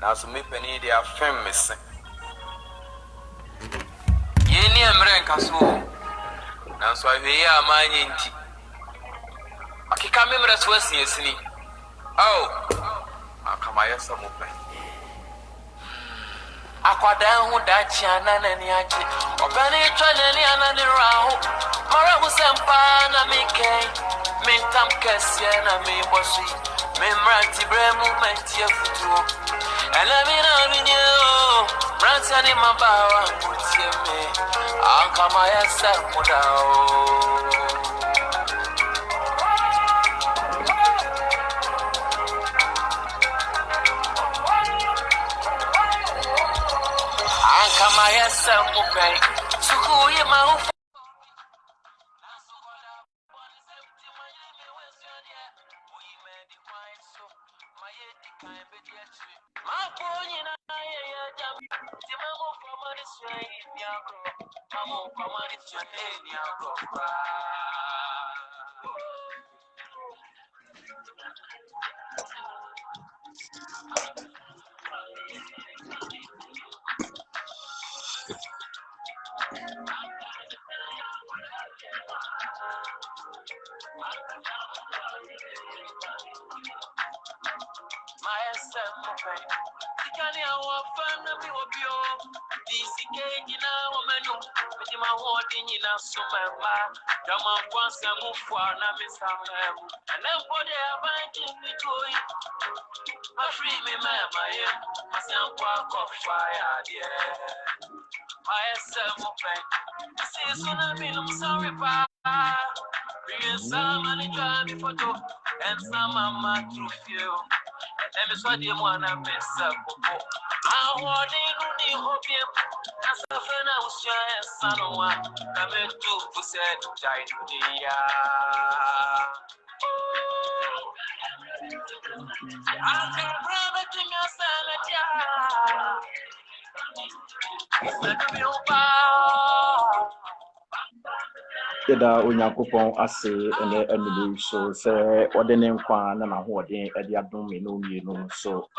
As me penny, they are famous. Yeni American so. Now, so I hear my inti. I can't remember the Swiss, yes, ni. Oh, I come here some open. Aquadan who that Chiana and Yachi, or Penny Tranani and Rao, Mara was Empana, me Tam Cassiana, me Bossy, me Ranty Bremu, my dear Futu, and I mean, you, Ransani Mabawa, would see me, I'll come myself without. Come I yourself, okay? So who you mouth? And some mama to feel. Let me swat you one and mess up. I want to hope you. As a friend, I was shy as son of one. Come to said, died to the I can grab it in your sanity. Let me over. Yeda Onyankopon ase ene emili so se odene nkwa na na ho ode ade adom me no mienu so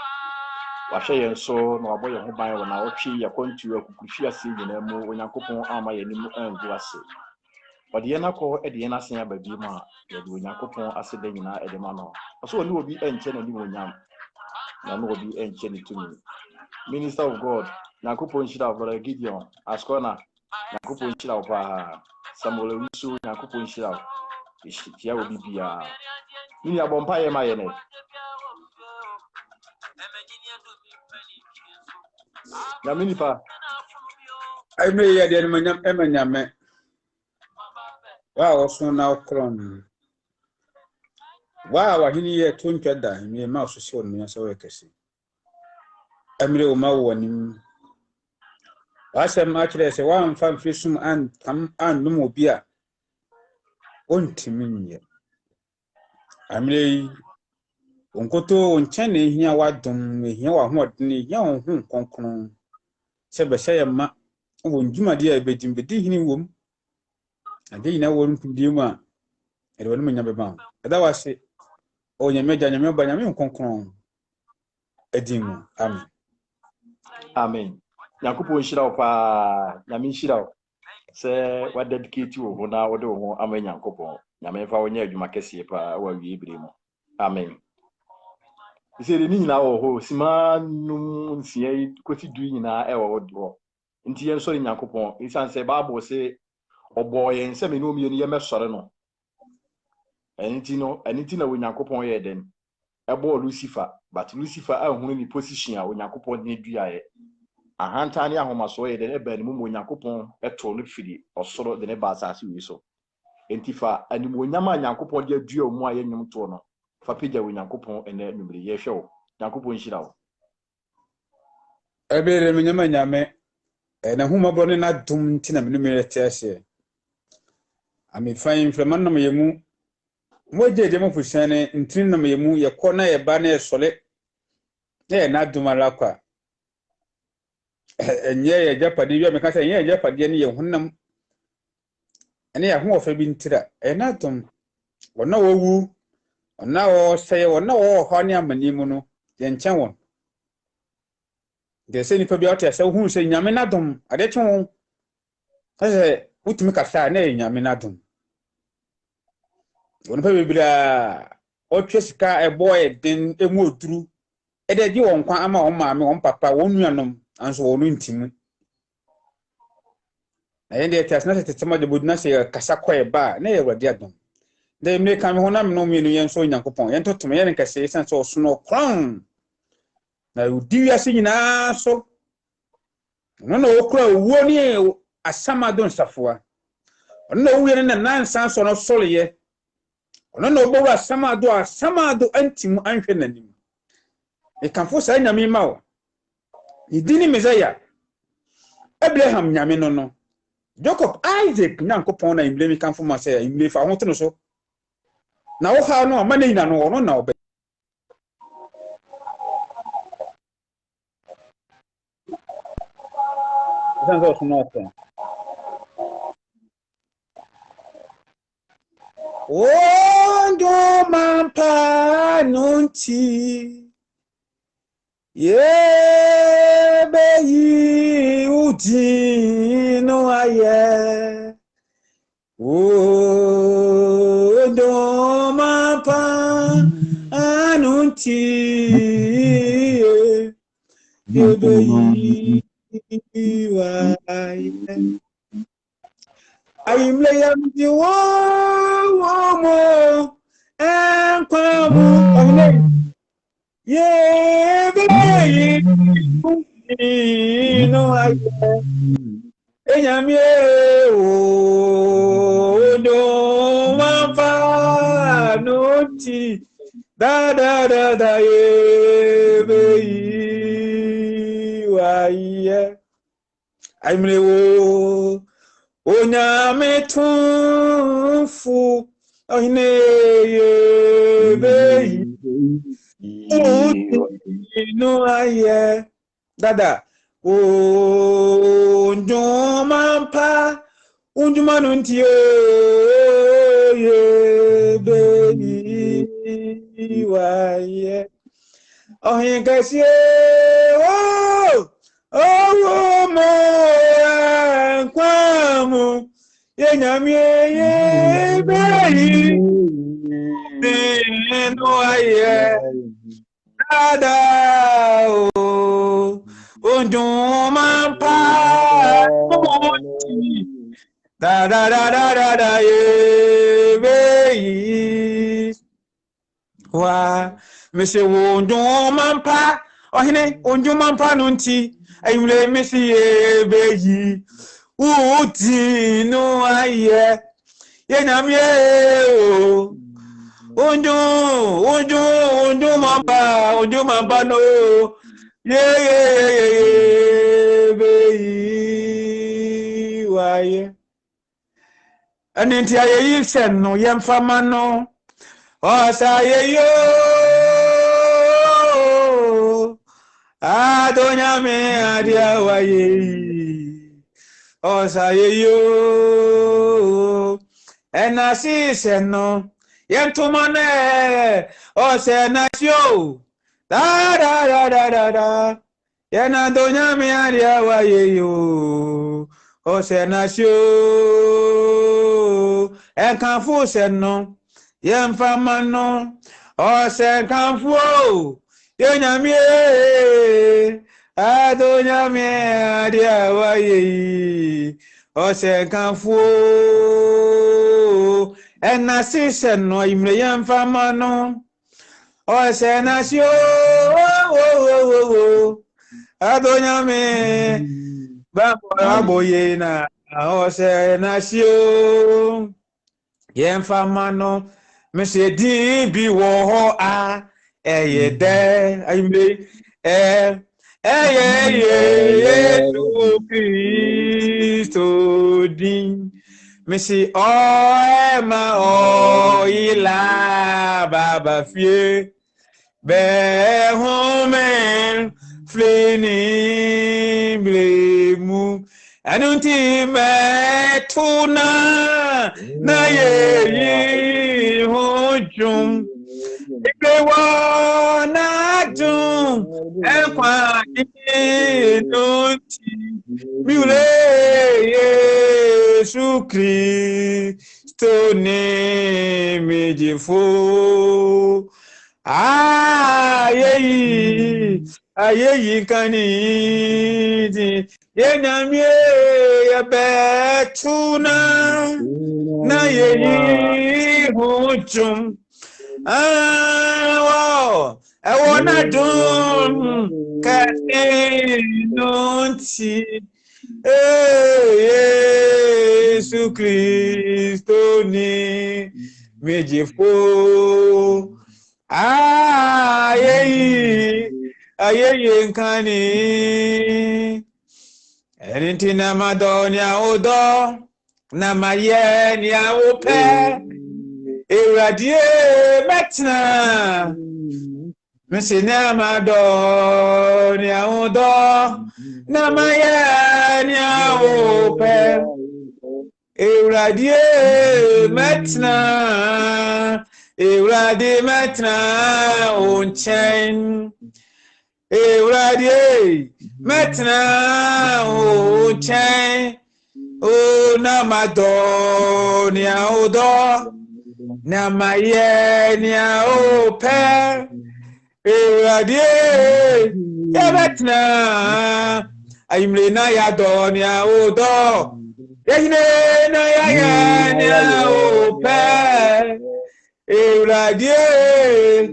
wahwe yen so na wabo ye ho ban wona otwi ye kontu akukufi ase nyina mu Onyankopon ama ye nimu angu ase ode ye nakọ ede ye nasen ababi ma ye de Onyankopon ase de nyina ede ma no so oni obi enche na ni onyam na no obi enche ni tumi Minister of God Onyankopon shira brother Gideon askona Onyankopon shira opa Samuel Rusu Nyankopon shira tia obi bia ni abompa ye ma ye ne ya minipa I may ya de manyam emanyame wa oso na okron wa hini ye tontwada me ma so se onu ya so ekesi amire o ma wonim Asem actually say one fan fisum and tam and no mobia ontimi amle onkoto onchane hia wadom hia wa hoodne hia honhun konkron se be sey ma wonjumade a bedimbedi hini wom ade ina won kudiem a ede won manya beba ada wase onyameja nyame ba nyame konkron edimu amen amen Nyankopon shira opa nyame shira se wa dedicate wo na wo de wo ama Nyankopon nyame fa wonya adwuma kese pa wa wie bire mu amen ise de ni nyina wo ho sima num nsia kwoti du nyina e wo do nti yen so Nyankopon isan se bible se obo yen se me no mi ye mesore no eniti na wo Nyankopon ye den e bo Lucifer but Lucifer ahunu ni position a wo Nyankopon ne duaye ahanta ni ahomaso ye de ne ba ni mu Nyankopon eto no firi osoro de ne ba asase wi so entifa animu nyama Nyankopon de adua mu aye nyum to no fa pija wo Nyankopon ene numere ye hwe wo Nyankopon hira wo ebere menyama nyame na huma bone na dum tina numere tiase ami fain freman na yemu moje de mo fusane ntrin na yemu ye kona ye ba na ye sole na dum alakwa enye ye japade wi me kasa enye ye japade ne ye hunnam ene ya ho ofa bi ntira na dum wona wowu ona wo sey wona wo ho ne amani mu no ye nchen won de se nipa bia ote se hu se nyame na dom ade tun ase utimi kasa na nyame na dom won pa bibira otwe sika eboy den emu oduru ede di won kwa ama won maame won papa won nuanom anso won ntimu na yende tiasna se tetema de boduna se kasa kwa ba na ye wadi adom de mne kan ho na me no mienu yen so Nyankopɔn yen totom yen nkase sen so so no kron na udi wiase nyina so no na okura owuo ni asamado nsafoa ono na owuo na nansan so no soleye ono na obowa asamado antimu anhwe nanim e kanfo sa nyame mawo idini Mesaya Abraham nyame no Jacob Isaac Nyankopɔn na imble mi kanfo ma se imble fa ho to no so na wo ha no amane ina no ono na obe Zanzo sunote Ondo mampa nunti Yebeyi udino aye Ondo mampa anunti Yebeyi waye Aimle yamdi wo enkwamu Yebeyi no aye enyamie odo mapa noti da yebeyi waye Aimle wo onyame tunfu ohine yebeyi no aye dada unjumampa unjumanunti yebeyi waye ohinkasi mo kwamu yenyamie yebeyi no aye dada unjumampa da yebeyi wa mese unjumampa ohine unjumampa nunti ayimle mese yebeyi udino aye yenyamie unjumampa no yebeyi waye aninti ayeyi sen no yemfama no osa yeyo adonyame adia waye osa yeyo enasi sen no yentumane ose nasio da yena donyame adia waye yo ose nasio enkanfu sen no yemfama no ose kanfu yenyamie adonyame adia waye ose kanfu enasi sen no imre yemfama no ose nasio adonyame baboye na ose nasio yemfama no mese di bi wo ho a eyede imre Yesu Kristo din mesi ema ila baba fie be homen flini blemu anunti metuna na ye hojum Wana dum enkwa inunti miule Yesu Kristo ne mejifo ayeyi kanidi yenyamie yabetuna na yeyi hujum wow ewona dum kanunti Yesu Kristo ni mejifo ayeyi nkani enti na madonia odo na maye ni awope eradie metna mesina madonia odo na maye ni awope eradie metna onchen Euradie metna onchen o na madonia odo na maye ni ope Euradie ya metna ayimle na ya donia odo yehine na ya ni ope Euradie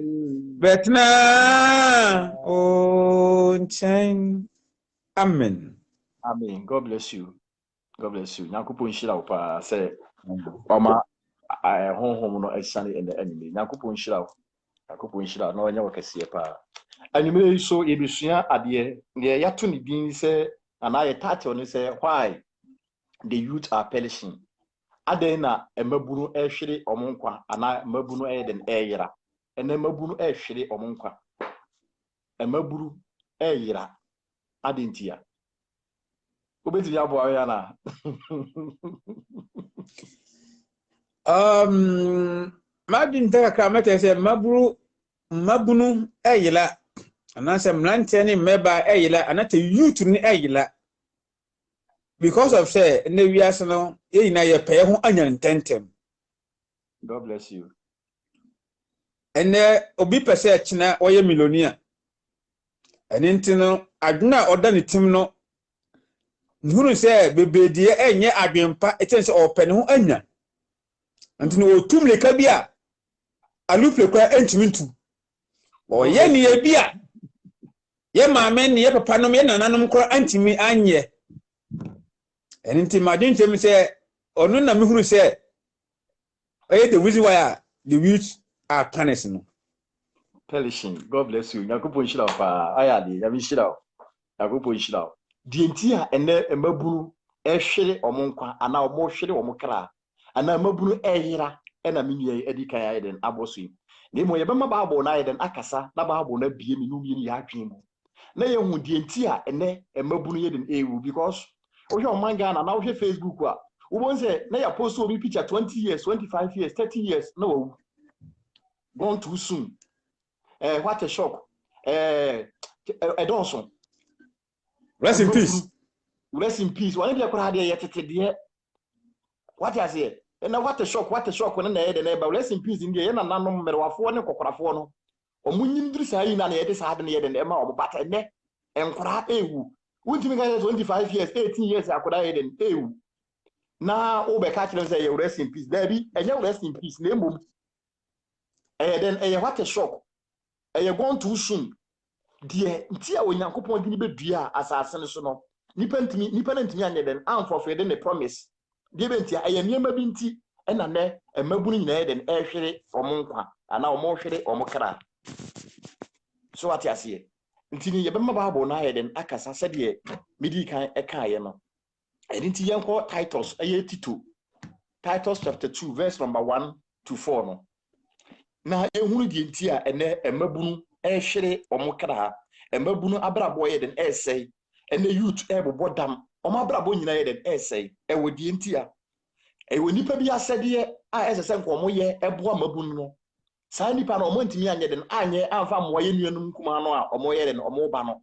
betna onchen. Amen. Amen. God bless you. God bless you. Nyankopon shira pa say Oma honhom no asane and the enemy. Nyankopon shira no anya wakase pa. Anime so ebisua ade ye yato ne din say ana ye title ne say why the youth are perishing. Ade na emabunu ehwere omonkwa ana mabunu den eyira. Ene mabunu ehwere omonkwa. Emaburu eyira. Ade ntia. Obeti ya bo ya na. Madin ta ka mata se mabunu eyila anase mlante ni meba eyila anate youth ni eyila because of say ne wiase no ye na ye pay ho anyantentem. God bless you. Ene obi pese china oye millionaire enenti no aduna oda ne tim no nhuru se bebedie enye adwempa etense opene ho anya anti no otum leka bia alupre kwa entimintu oye ne ye bia ye maame ne ye papa no ye nananom kora antimi anye enenti madinche se onu na mehuru se oye the reason why the youth are punishing. Perishing. God bless you. Nyankopon shira pa ayade ya mi shira. Nyankopon shira. Die ntia ene emabunu ehwere omonkwa ana omo hwere omokra ana emabunu ehira ena menue edikan ayeden abosu. Nemo ye bema baabo na ayeden akasa na baabo na bie mi numie ni ya atwen mu. Na ye hu die ntia ene emabunu yeden ewu because ohwe omanga na ohwe Facebook a ubonse na ya post obi picture 20 years, 25 years, 30 years no gone too soon. What a shock. Edonson. Rest in peace. Rest in peace. One of your crowd here. What I say? And what a shock when the neighbor. Rest in peace in the end and none of Merwafone, Cocorafono. Or Munindris are in and it is hard and Emma or Batter and Cora Ewu. Wouldn't you guys 25 years, 18 years I could have in Ewu. Now, over Catherine say, rest in peace, Debbie, and you rest in peace, name. And then what a shock. You gone too soon. Dear, Tia, when Yankopon didn't be dear as our son, so nipa ntimi anye den amfofo den the promise de bentia ayeniema binti ena ne emabunu nyina den ehwere omonkwa ana omohwere omokra so ati ase ntini yebema bible na den akasa sede midi kan ekaye no edinti yenko Titus aye Tito Titus chapter 2 verse number 1 to 4 no na ehunu die ntia ene emabunu ehwere omokra emabunu abrabo ye den esei ene youth bodam omabrabo nyina ye den esei ewodie ntia ewo nipa bi asede a esese nkomo ye eboa mabunu no saa nipa no ntimi anye den anye amfa moye nuanum kuma no a omoye den omoba no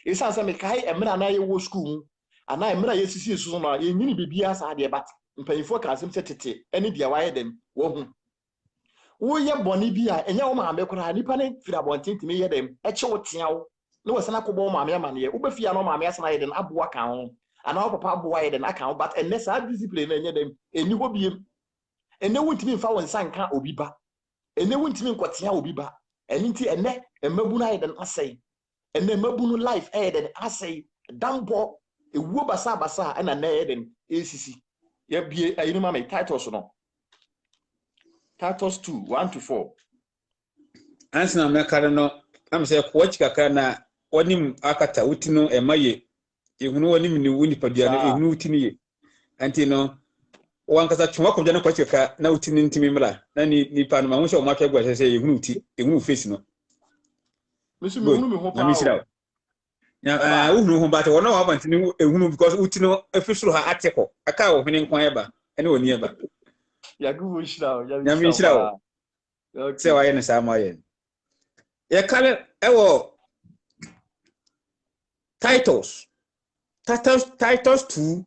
isa se me kai emra na ye wo school mu ana emra ye sisi so no ye nyini bibia saa de bat mpanyifo ka asem tete ene dia waye den wo hu wo ye boni bia enya wo ma amekora nipa ne fira bontintimi ye dem eche wo teawo no wasana ko bo ma me amane wo befia no ma me asana ye den aboa kan ho ana wo papa aboa ye den aka ho but enne saa discipline enye dem eni ho biem enne wuntimi mfa won sanka obi ba enne wuntimi nkotea obi ba eni nti enne emabu na ye den asai enne emabu no life ye den asai dambo ewuo basa ena na ye den esisi ya bie ayinu ma me titles no Titus 2 1-4 ansina mekare no am say kwachi kakra na onim akata utino emaye ehunu onim ni wuni padua no ehunu utini ye anti no wankasa twwa kwodja no kwachi kakra na utini ntimi mra na ni pa no ma ho so ma twagwa say ehunu uti ehunu face no misu mi hunu mi ho pa na mi shira ya uhunu ho ba te wona wa bantini ehunu because utino efisuro ha ateko aka wo hwene nkwan eba ene oni eba yagu shira ya mi shira okay se wa ye ne sama ye ye kale ewo Titus 2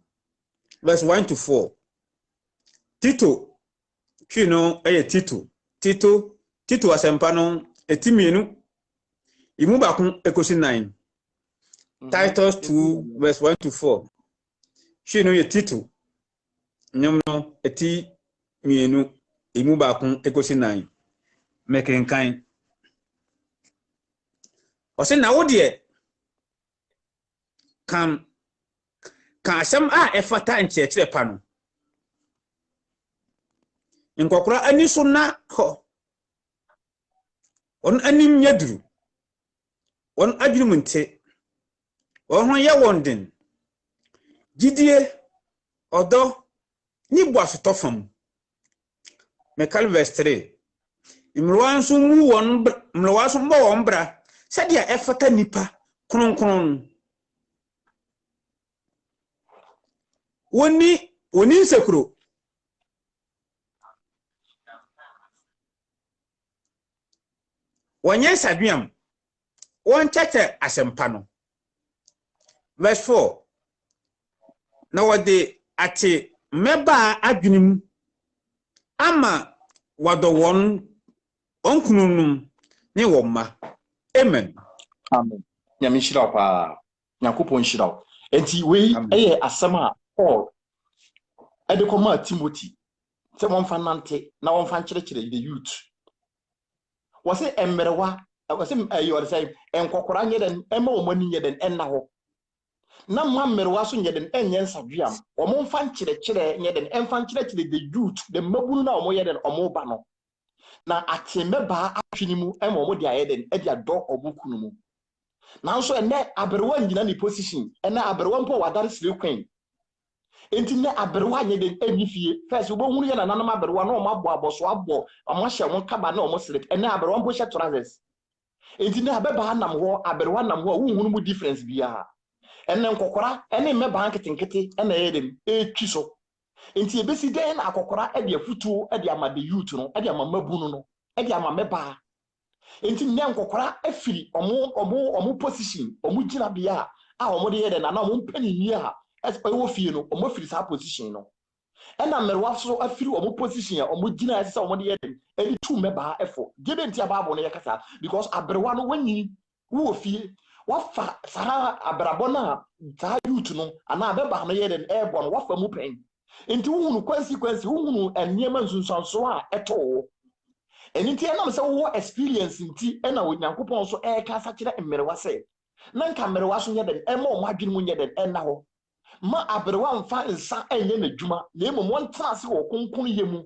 verse 1-4 Tito twino eye Tito asempa no etimienu imu ba kun ekosi 9 Titus 2 verse 1-4 twino ye Tito nyom no eti mienu imu ba kun ekosi 9 mekenkan ose na wo de kan asem a efata nchekire pa no nkokora ani so na ho on anim nyaduru on adwum nte on ho ye wonden gidie odo ni boasoto fam mekal verse 3 imroanso mu won mrowaso mbo won bra sadia efata nipa kronkron woni nsekuro wonye saduam won cheche asempa no verse 4 na wode ate meba adwenim ama wado won onkununum ne womma amen nyame shira pa yakopon shira enti we eye asema Paul edekoma Timothy se won fa nante na won fa nkyerɛkyerɛ the youth wose emmerewa wose ayo say enkokora nyeden ema omani nyeden enna ho na mammerewa so nyeden enye nsaduam omon fa nkyerɛkyerɛ nyeden emfa nkyerɛkyerɛ the youth the mabunu na omo yeden omo ba no na atemeba atwinimu ema omo dia yeden e dia do obukunu mu nanso ene aberewa nyina ni position ene aberewa mpo wadare sire kwen enti ne aberewa nyeden enifie first obo hunu ye na nanam aberewa na omo abo aboso abo omo hye won kaba na omo sire ene aberewa mpo hye trousers enti ne abeba nam ho aberewa nam ho wo hunu mu difference bia ene nkokora ene meba nketenkete ene yedem etwi so enti ebesi den akokora e de afutuo e de ama the youth no e de ama mabunu no e de ama meba enti ne nkokora afiri omo position omo gina bia a omo de yede na omo mpani ni a wo fie no omo firi sa position no ena merwa so afiri omo position a omo gina ase omo de yede eni tu meba efo gebe enti ababo no yakasa because abrewa no wanyi wo fie wafa sara abrabo na ta youth no ana abeba no yede ebo no wafa mu pen enti wo hunu consequence wo hunu eniema nsunsanso a eto eni nti enam se wo experience nti ena onyankopon so kasa kire mmerewa se na nka mmerewa so nyeden ema o madwene mu nyeden enna ho ma aberewa mfa nsa enye n'adwuma na emom won trase wo konkon yemu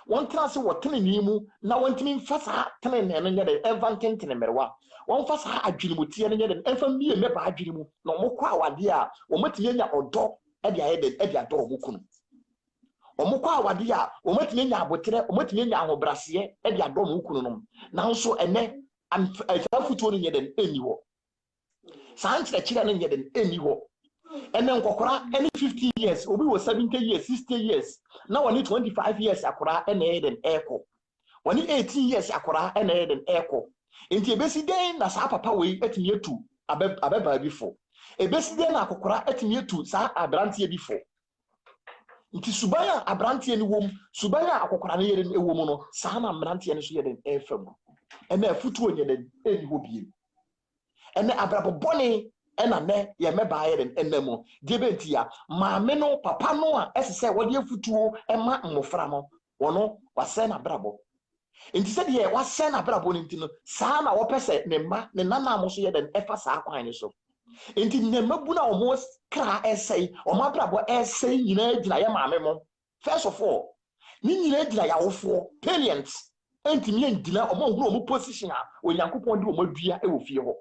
won trase wo teneni mu na wontimi mfa sa tenene no nyeden evanten mmerewa won fa sa adwene mu tie no nyeden emfa mie meba adwene mu na omokwa awade a omotimi nya odo e dia yeden e dia do omokunu omokwa awade a omotimi nya abotere omotimi nya ahobrase e dia do omokunu no na nso ene afutuo no nyeden eni ho sa nkyerɛkyerɛ no nyeden eni ho ene nkokora ene 50 years obi wo 70 years 60 years na woni 25 years akora ene yeden eko Wani 18 years akora na eden eko. Enti ebesi den na sa papa we etimi etu abeba before. Ebesi den na akokora etimi etu sa abrante before. Nti subaya abrante ni wom, subaya akokora na yere ewom no, sa na abrante ni so yeden efam. Ena afutu onye den eni hobie. Ena abrabo bone ena ne ye meba yeden enamo. Debenti ya maame no papa no a esese wode afutuo ema mmofra no, wono wase na brabo. Inti said ye was send a brabo nintino, sana or pese ne ma ne nana moso den efa sa kwan so. Inti ne mabuna almost kra essay or ma brabo essay yina gina ya maame mo. First of all, ni nyina gina ya wofo parents enti mi ngina omo hunu omo position a onyankopon de omo dua e wo fie ho.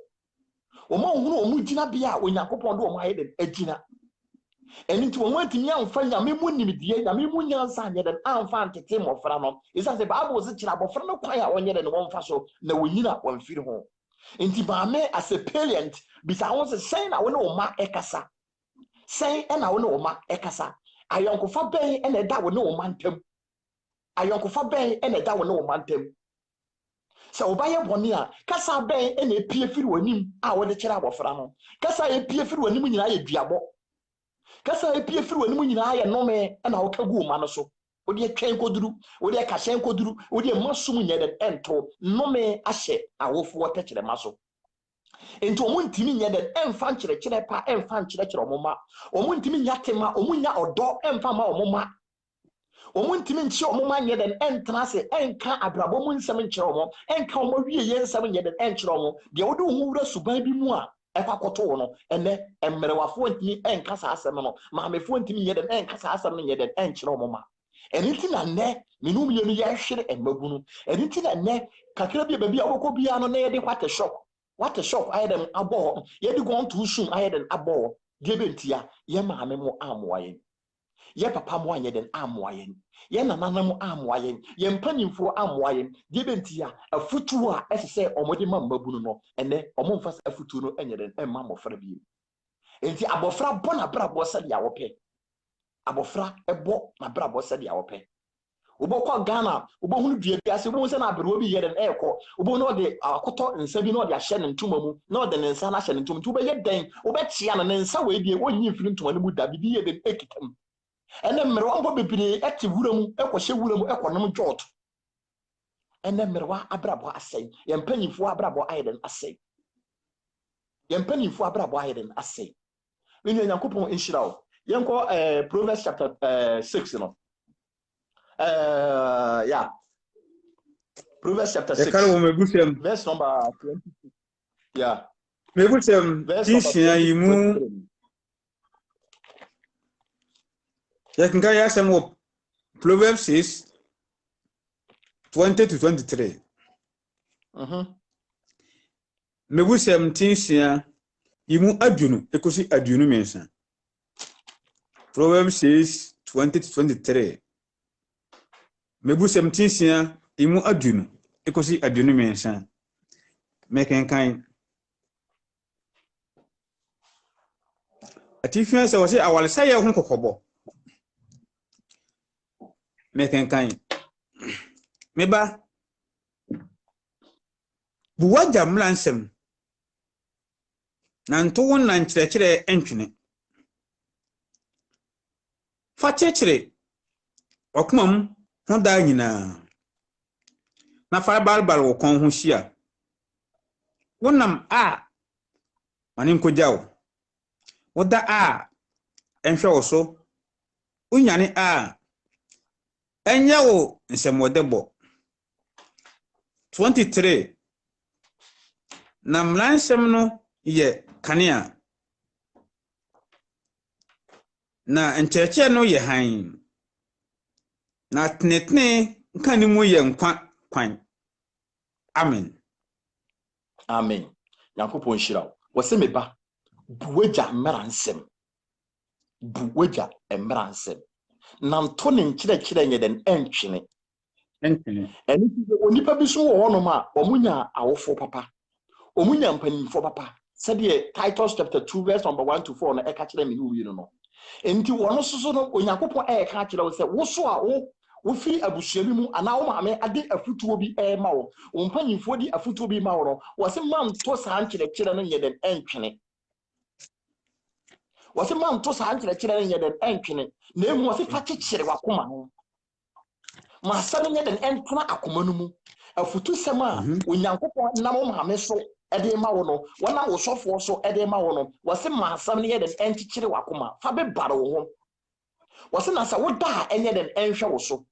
Omo hunu omo gina bia onyankopon de omo aye den agina. And into one to me, I'm finding a memunimidi, a memunian den amfa antete mofra no. Is as the Bible was a chilabo for no quiet 1 year and 1 fashion, no winner 1 feet home. Inti me as a parent, because I was saying I will know ma ekasa. Say and I will know ma ekasa. I uncle for bay and a that will know mantem. I uncle for bay and a that will know mantem. So by a 1 year, Cassa bay and a peer feed when him, I will the chilabo frano. Cassa a peer feed when him in a diabo. Kasa epie firi wani mu nyina ya nome na wo kagu ma no so odi atwen koduru odi akahyen koduru odi masum nyeden ento nome ahye awofo wotekere maso ento omuntimi nyeden emfa nkyerechire pa emfa nkyerechire omoma omuntimi nyatema omunya odo emfa ma omoma omuntimi nchi omoma nyeden entana se enka abrabo mu nsem nkyere omo enka omo wie ye nsem nyeden enkyere omo de wodi hu wura suban bi mu a ekwakoto no ene emmerewafo ntimi enkasa asem no maamefo ntimi yeden enkasa asem no yeden enkyere omoma eniti na ne minum yenu ye hwere emmagunu eniti na ne kakra bi baby awoko bia no na yede kwate shop ayeden abo yede gon to sum ayeden abo gebentia ye maame mo amoayen ye papa mo anyeden amoayen ye nanana mo amoayen ye mpanimfo amoayen gebentia afutu a esese omode mamabunu no ene omomfa afutu no enyeden emma mofra bi enti abofra bona brabo sade ya wope abofra ebo na brabo sade ya wope ubokọ Ghana ubohunu dua bi ase ubohunu se na abrewo bi yeden ekọ ubohunu no de akoto nsa bi no de ahye ne ntoma mu no de ne nsa na ahye ne ntoma tu be yeden ubetia na ne nsa we bi onyi mfiri ntoma ne mu da bi yeden ekitam ene mmere wambo bebiri eti wuramu ekọhye wuramu ekọnom jot ene mmere wa abrabo asai ye mpanyimfo abrabo ayeden asai ye mpanyimfo abrabo ayeden asai wini Nyankopon inshirawo yenko Proverbs chapter 6 no yeah, Proverbs chapter 6 verse number 22. Yeah, verse number 22. You can get some Proverbs 6 20 to 23. Mebusem tinsia yimu adunu ekosi adunu mensa. Proverbs 6 20 to 23. Mebusem tinsia yimu adunu ekosi adunu mensa. Mekenkan atifia se wose awale saye ho kokobo. Mekenkan meba buwaja mlansem na nto na nkyerɛkyerɛ entwene fa kyerɛkyerɛ okomam ho da nyina na fa balbal wo kon ho hia wonam a mane nkogyawo woda a enhwɛ wo so unyane a enyawo nsemwodebo 23 na mlansem no ye kanea na nkyerɛkyerɛ no ye han na tenetene nkane mu ye nkwa kwan amen amen Nyankopon hira wo se meba buwaja mmaransem na nto ne nkyerɛkyerɛ nyeden entwene eni onipa bi so wo no ma omunya awofo papa omunya mpanimfo papa said Titus chapter 2 verse number 1 to 4 na eka kyerɛ me no wi no enti wono soso no Onyankopon eka kyerɛ wo sɛ wo so a wofiri abusua bi mu ana wo maame ade afutuo bi ma wo mpanyimfo di afutuo bi ma wo no wose mam to saa nkyerɛkyerɛ no nyɛ den ɛntwene wose mam to saa nkyerɛkyerɛ no nyɛ den ɛntwene na emu wose fa kyekyere wakoma ho ma asɛm nyɛ den ɛntena akoma no mu afutu sɛm a onyankopɔn nam wo maame so ɛde ma wo no wɔna wo sɔfoɔ so ɛde ma wo no wose ma asɛm nyɛ den ɛnkyekyere wakoma fa bebare wo ho wose na sɛ woda a ɛnyɛ den ɛnhwɛ wo so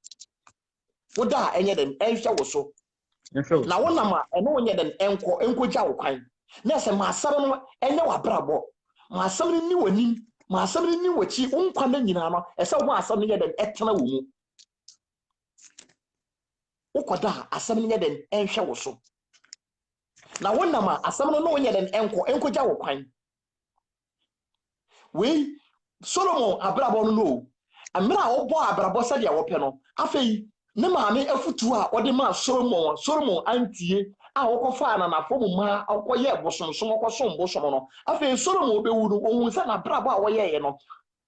woda a ɛnyɛ den ɛnhwɛ wo so na wonam a ɛno wonyɛ den ɛnkɔgya wo kwan na sɛ ma asɛm no ɛnyɛ wabrabɔ ma asɛm no ni w'anim ma asɛm no ni w'akyi wo nkwa no nyinaa no ɛsɛ wo asɛm no yɛ den ɛtena wo mu wokɔda a asɛm no yɛ den ɛnhwɛ wo so na wonam a asɛm no wonyɛ den ɛnkɔgya wo kwan wei Solomon abrabɔ no amira a wɔbɔ abrabɔ sɛdeɛ wɔpɛ no afei ne maame afutu a wɔde ma Solomon antie a wɔkɔfa ananafo mu ma ɔkɔyɛ bosomsom ɔkɔsom bosom no afei Solomon obewu no ohun sɛ na abrabɔ a wɔyɛɛ no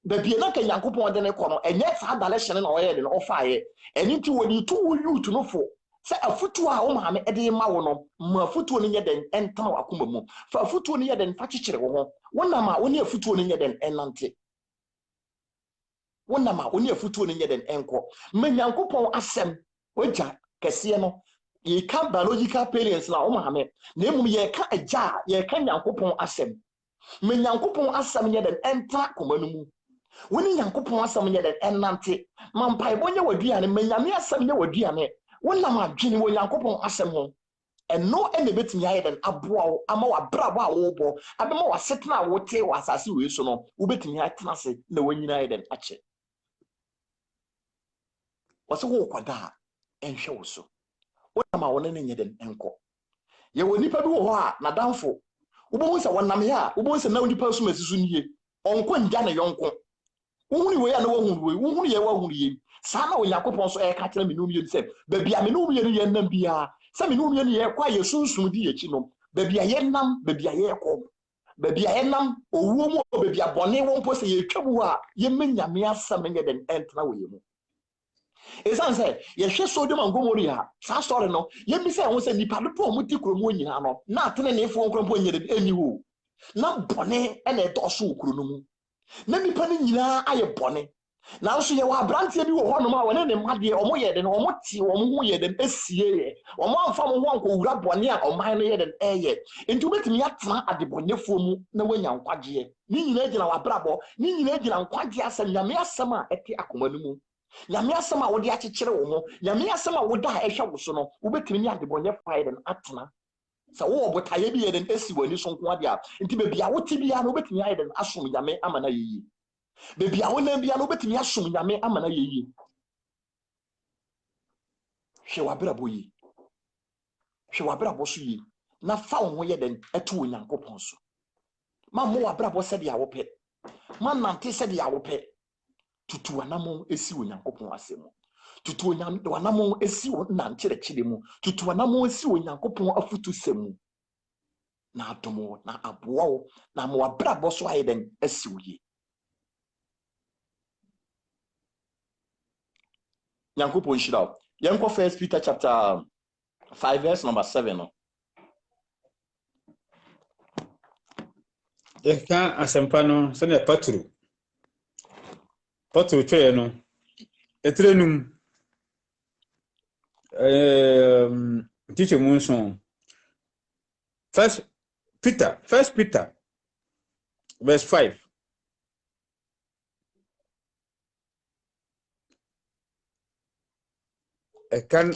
baabi na ka Nyankopɔn de ne kɔ no ɛnyɛ saa dalɛhyɛ na wɔyɛ de no ɔfaayɛ ɛni nti wɔde tu wo youth no fo sɛ afutu a wo maame de ma wo no ma afutu no nyɛ den ɛntana wakoma mu fa afutu no yɛ den fa kyekyere wo ho wonam a wo ne afutu no nyɛ den ɛnante wonama oni afutuo ne nyɛ den enko ma Nyankopɔn asɛm wagya kɛseɛ no ye ka biological parents na wo maame na emum ye ka agya ye ka Nyankopɔn asɛm ma Nyankopɔn asɛm nyɛ den enta koma no mu woni Nyankopɔn asɛm nyɛ den enante ma mpaebɔ nyɛ waduane ma Nyame asɛm nyɛ waduane wonama adwene wo Nyankopɔn asɛm ho ɛno ɛna betumi ayɛ den aboa wo ama wabrabɔ a wo bɔ abema wasetena a wo te wo asase we so no wo betumi atena se na wanyina ayɛ den akyɛ wase wo kwada enhwe wo so wonama wona ne nyɛ den enko ye wo nipa bi wo ho a na danfo wo bo se wonam ya wo bo se na nipa so masisu nie onko ngya ne yonko wo huni we ya na wo huni ye wo huni ye saa na Onyankopɔn so ɛka kyerɛ me no ye se baabi a me no ye no ye nam bia se me no ye no ye kwa ye sunsun di echi no baabi a ye nam baabi a ye kɔ baabi a ye nam owuo mu baabi a bɔne wo mpo se ye twabu a ye menyame asɛm nyɛ den entena wo ye mu esan say ye hwe Sodom and Gomorrah sa story no ye bi say won say nipa do po muti kromo nyina no na atene ne fo nkrompo nyere eni wo na bone e na edoso okro no mu na nipa ne nyina aye bone na so ye wa brantie bi wo ho no ma wone ne made omo ye de no omo ti omo ho ye de esie ye omo amfa mo ho anko wura bone a oman no ye de eye enti obetimi atena adebonefo mu na wanya nkwagye ni nyina gina wa brabo ni nyina gina nkwagye asem Nyame asem a ete akoma no mu Nyame asɛm a wode akyekyere wo ho Nyame asɛm a woda a ɛhwɛ wo so no wobetimi ne adebɔnyɛ fae den atena sɛ wo obotaye bi yɛ den asi wani so nko ade a nti bebi a wote bia no wobetimi ayɛ den asom Nyame ama na yeyi bebi a wonam bia no wobetimi asom Nyame ama na yeyi hwe wabrabɔ yi hwe wabrabɔ so yi na fa wo ho yɛ den ɛto wo Nyankopɔn so ma mo wabrabɔ sɛ de a wopɛ ma nante sɛ de a wopɛ tutu anamo esi wo Nyankopɔn asɛm tutu anamo esi wo nankyerɛkyerɛ mu tutu anamo esi wo Nyankopɔn afutu sɛm mu na adomo na aboa wo na mo wabrabɔ so ayɛ den asi wo ye Nyankopɔn hyira wo yɛnkɔ 1 Peter chapter 5 verse number 7 no yɛka asɛmpa no sɛnea Patro twɛ no etrenum teacher mu nso First Peter verse 5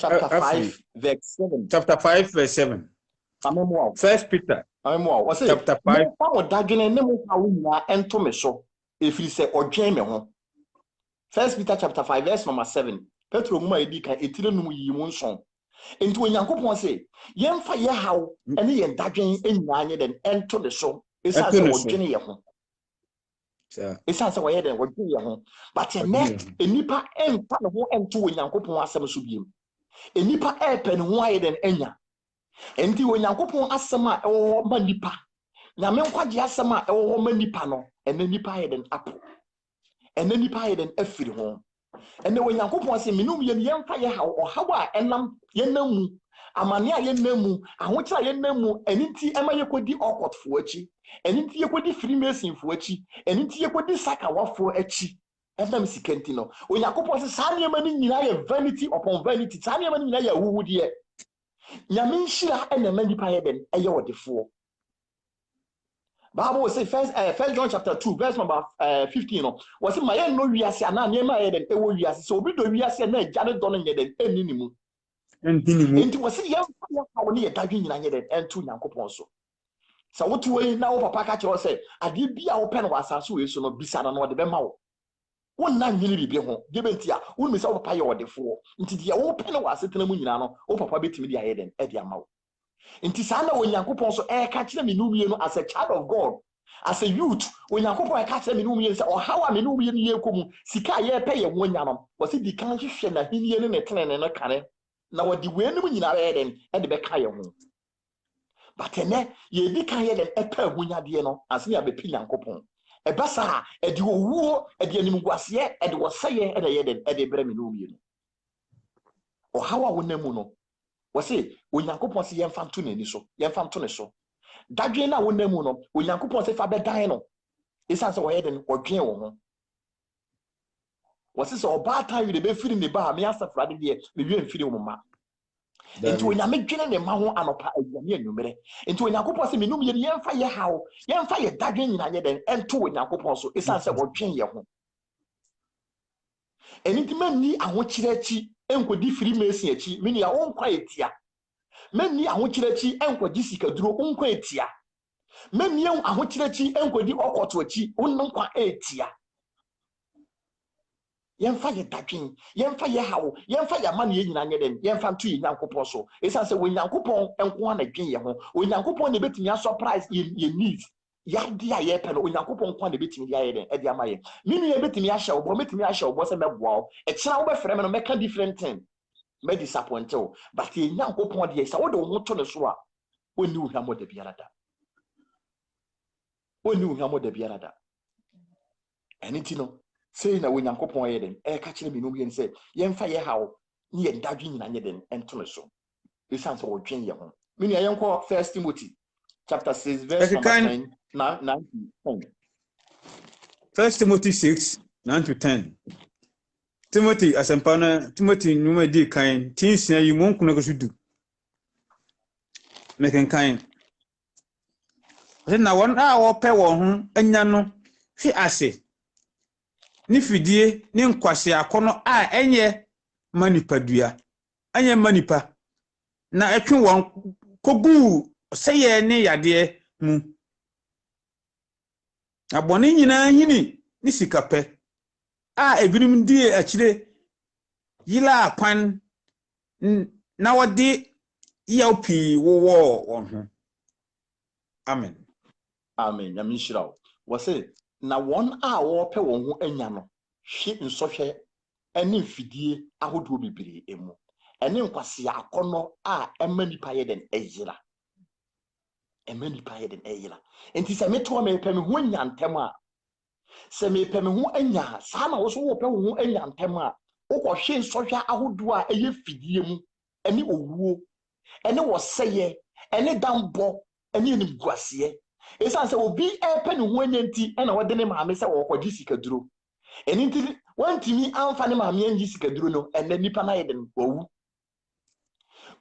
chapter 5 verse 7 chapter 5 verse 7 First Peter chapter 5 mo dagene ne mo ka wo nyina ento me so efiri se odwen me ho First Peter chapter 5 verse number 7 Petro mu ma edi kan etire num yi mu nson enti Onyankopɔn se yemfa ye haw ene ye dadwen enyina nye den ento de so esa se odwen ye ho esa se wo ye den odwen ye ho but enipa emfa ne ho ento Onyankopɔn asɛm so biem enipa epe ne ho aye den enya enti Onyankopɔn asɛm a ɛwɔ ma nipa Nyame nkwagye asɛm a ɛwɔ ma nipa no ene nipa aye den apo ene nipa aye den afiri ho And the Yankopon say, Minum Yen Fire, or how enam yenamu, Amania yenamu, and which I yenamu, and inti Emma Yakodi awkward for echi, and inti Yakodi Freemason for echi, and inti Yakodi Sakawa for echi. And let me see Kentino. When Yankopon says, Sanya Mani, vanity upon vanity, Sanya Mani, who would ye? Yamin Shira and the many paeden, a year the four. Bible say first John chapter 2 verse number 15 was it my no wiase ana niema eden e wo wiase so obi do wiase na jare do no nyeden eninimu enti was it yam fa wo ne yedadwe nyina nyeden entu Nyankopon so sa wotu we na wo papa ka che wo say ade bia wo pen wasase we so no bisa na no de be ma wo wonna nyini bibi ho gebenti a wo mi sa wo papa ye odefo nti dia wo pen wase tena mu nyina no wo papa betimi dia yeden e dia ma wo. Inti sana Onyankopon so catch them in as a child of God, as a youth, Onyankopon catch them in say, or how am I no ye come, Sika ye pay a 1 yanum, was it the country shen that he and a ten and a cannon? Now what the way in our head and the Bekaya home. But ye be kind and a pair when ya diano, as near the Pinyankopon. A bassa, a duo war, a dianum was yet, and was saying at a yed at the Bremen. Or how I would nemuno. Wase Onyankopon se yemfa to nani so yemfa to ne so dadwe na wonamu no Onyankopon se fa bedan no isan se wo yeden odwen wo ho wase se oba tan wi de be firi ne ba me asafrade de me wi mfiri wo ma enti Onyame dwene ne ma ho anopa aduane anwumere enti Onyankopon se menum ye yemfa ye hawo yemfa ye dadwe nyina ye den ento Onyankopon so isan se wodwen ye ho enti manni ahokyirachi enkodi Freemason achi meni a onkwa etia meni ahokyirachi enkodi sikaduro onkwa etia meni ahokyirachi enkodi okoto achi onnkwa etia yemfa ye dadwen yemfa ye hawo yemfa ye ma ne nyina nyeden yemfa nto Nyankopon so esan se Onyankopon enko na dwen ye ho Onyankopon ne betimi a surprise ye needs ya dia ye pe no Onyankopon kwa na betimi dia ye den e dia ma ye minu ye betimi a hye obo betimi a hye obo se meboa o e kira wo be frɛ me no meka different thing me disappoint o but ye Nyankopon dia sa wo de wo to ne so a oni uhamo da biara da oni uhamo da biara da eniti no sei na Onyankopon ye den e ka kire me no bi se yemfa ye hawo ni ye dadwe nyina nye den ento ne so esan so wo dwen ye ho minu ye nkɔ 1 Timothy chapter 6 verse number 10 9 to 10. 1 Timothy 6 9 to 10. Timothy asempana Timothy numa di kan tinsia yi mon kuna ko sudu meken kan na won a wo pe wo ho anya no hwe ase ni fidie ni nkwase akono a enye manipadua anya manipa na etwe won kogu seye ne yade mu abone nyina hini ni sikape a ebinim die akire yila akwan na wode yaupi wo ho amen amen ya mishirawo wase na won a wo pe won ho anya no hwe nsohwe ani mfidie ahodo bibiri emu ene nkwase akono a emanipa yeden eyira emanipa yeden eyira enti se meto me pe me ho anya ntem a se me pe me ho anya sa na wo so wo pe wo ho anya ntem a wo ko hwe nsohwe ahodo a eye fidie mu ene owuo ene wo seye ene dambo ene ni guase esan se obi epe ne ho anya nti ena wo de ne maame se wo kwaji sikaduro eni nti wantimi amfa ne maame anji sikaduro no ene nipa na yeden owu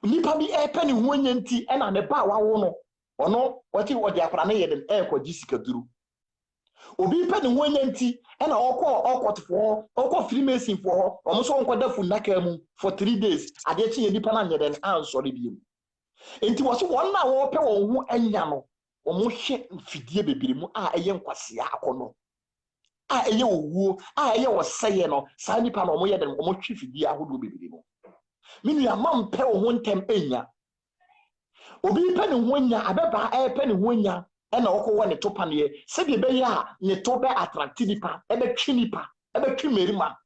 nipa bi epe ne ho anya nti ena ne ba wawo no ono wati wodi akra na yeden kwaji sikaduro obi pe ne ho anya nti ena okotfo Freemason fo omo so nkwada fu naka mu for 3 days ade chi ye nipa na yeden ansori bi enti wo so won na wo pe wo ho anya no omo hwe mfidie bebiri mu a eye nkwase akono a eye owuo a eye woseye no sa nipa no omo ye den omo hwe fidie ahodo bebiri mu minu ya mampe wo ho ntem enya obi pe ne ho anya abeba pe ne ho anya e na okwo ne topa ne se bi be ya ne to be attract nipa e be twi nipa e be twi merima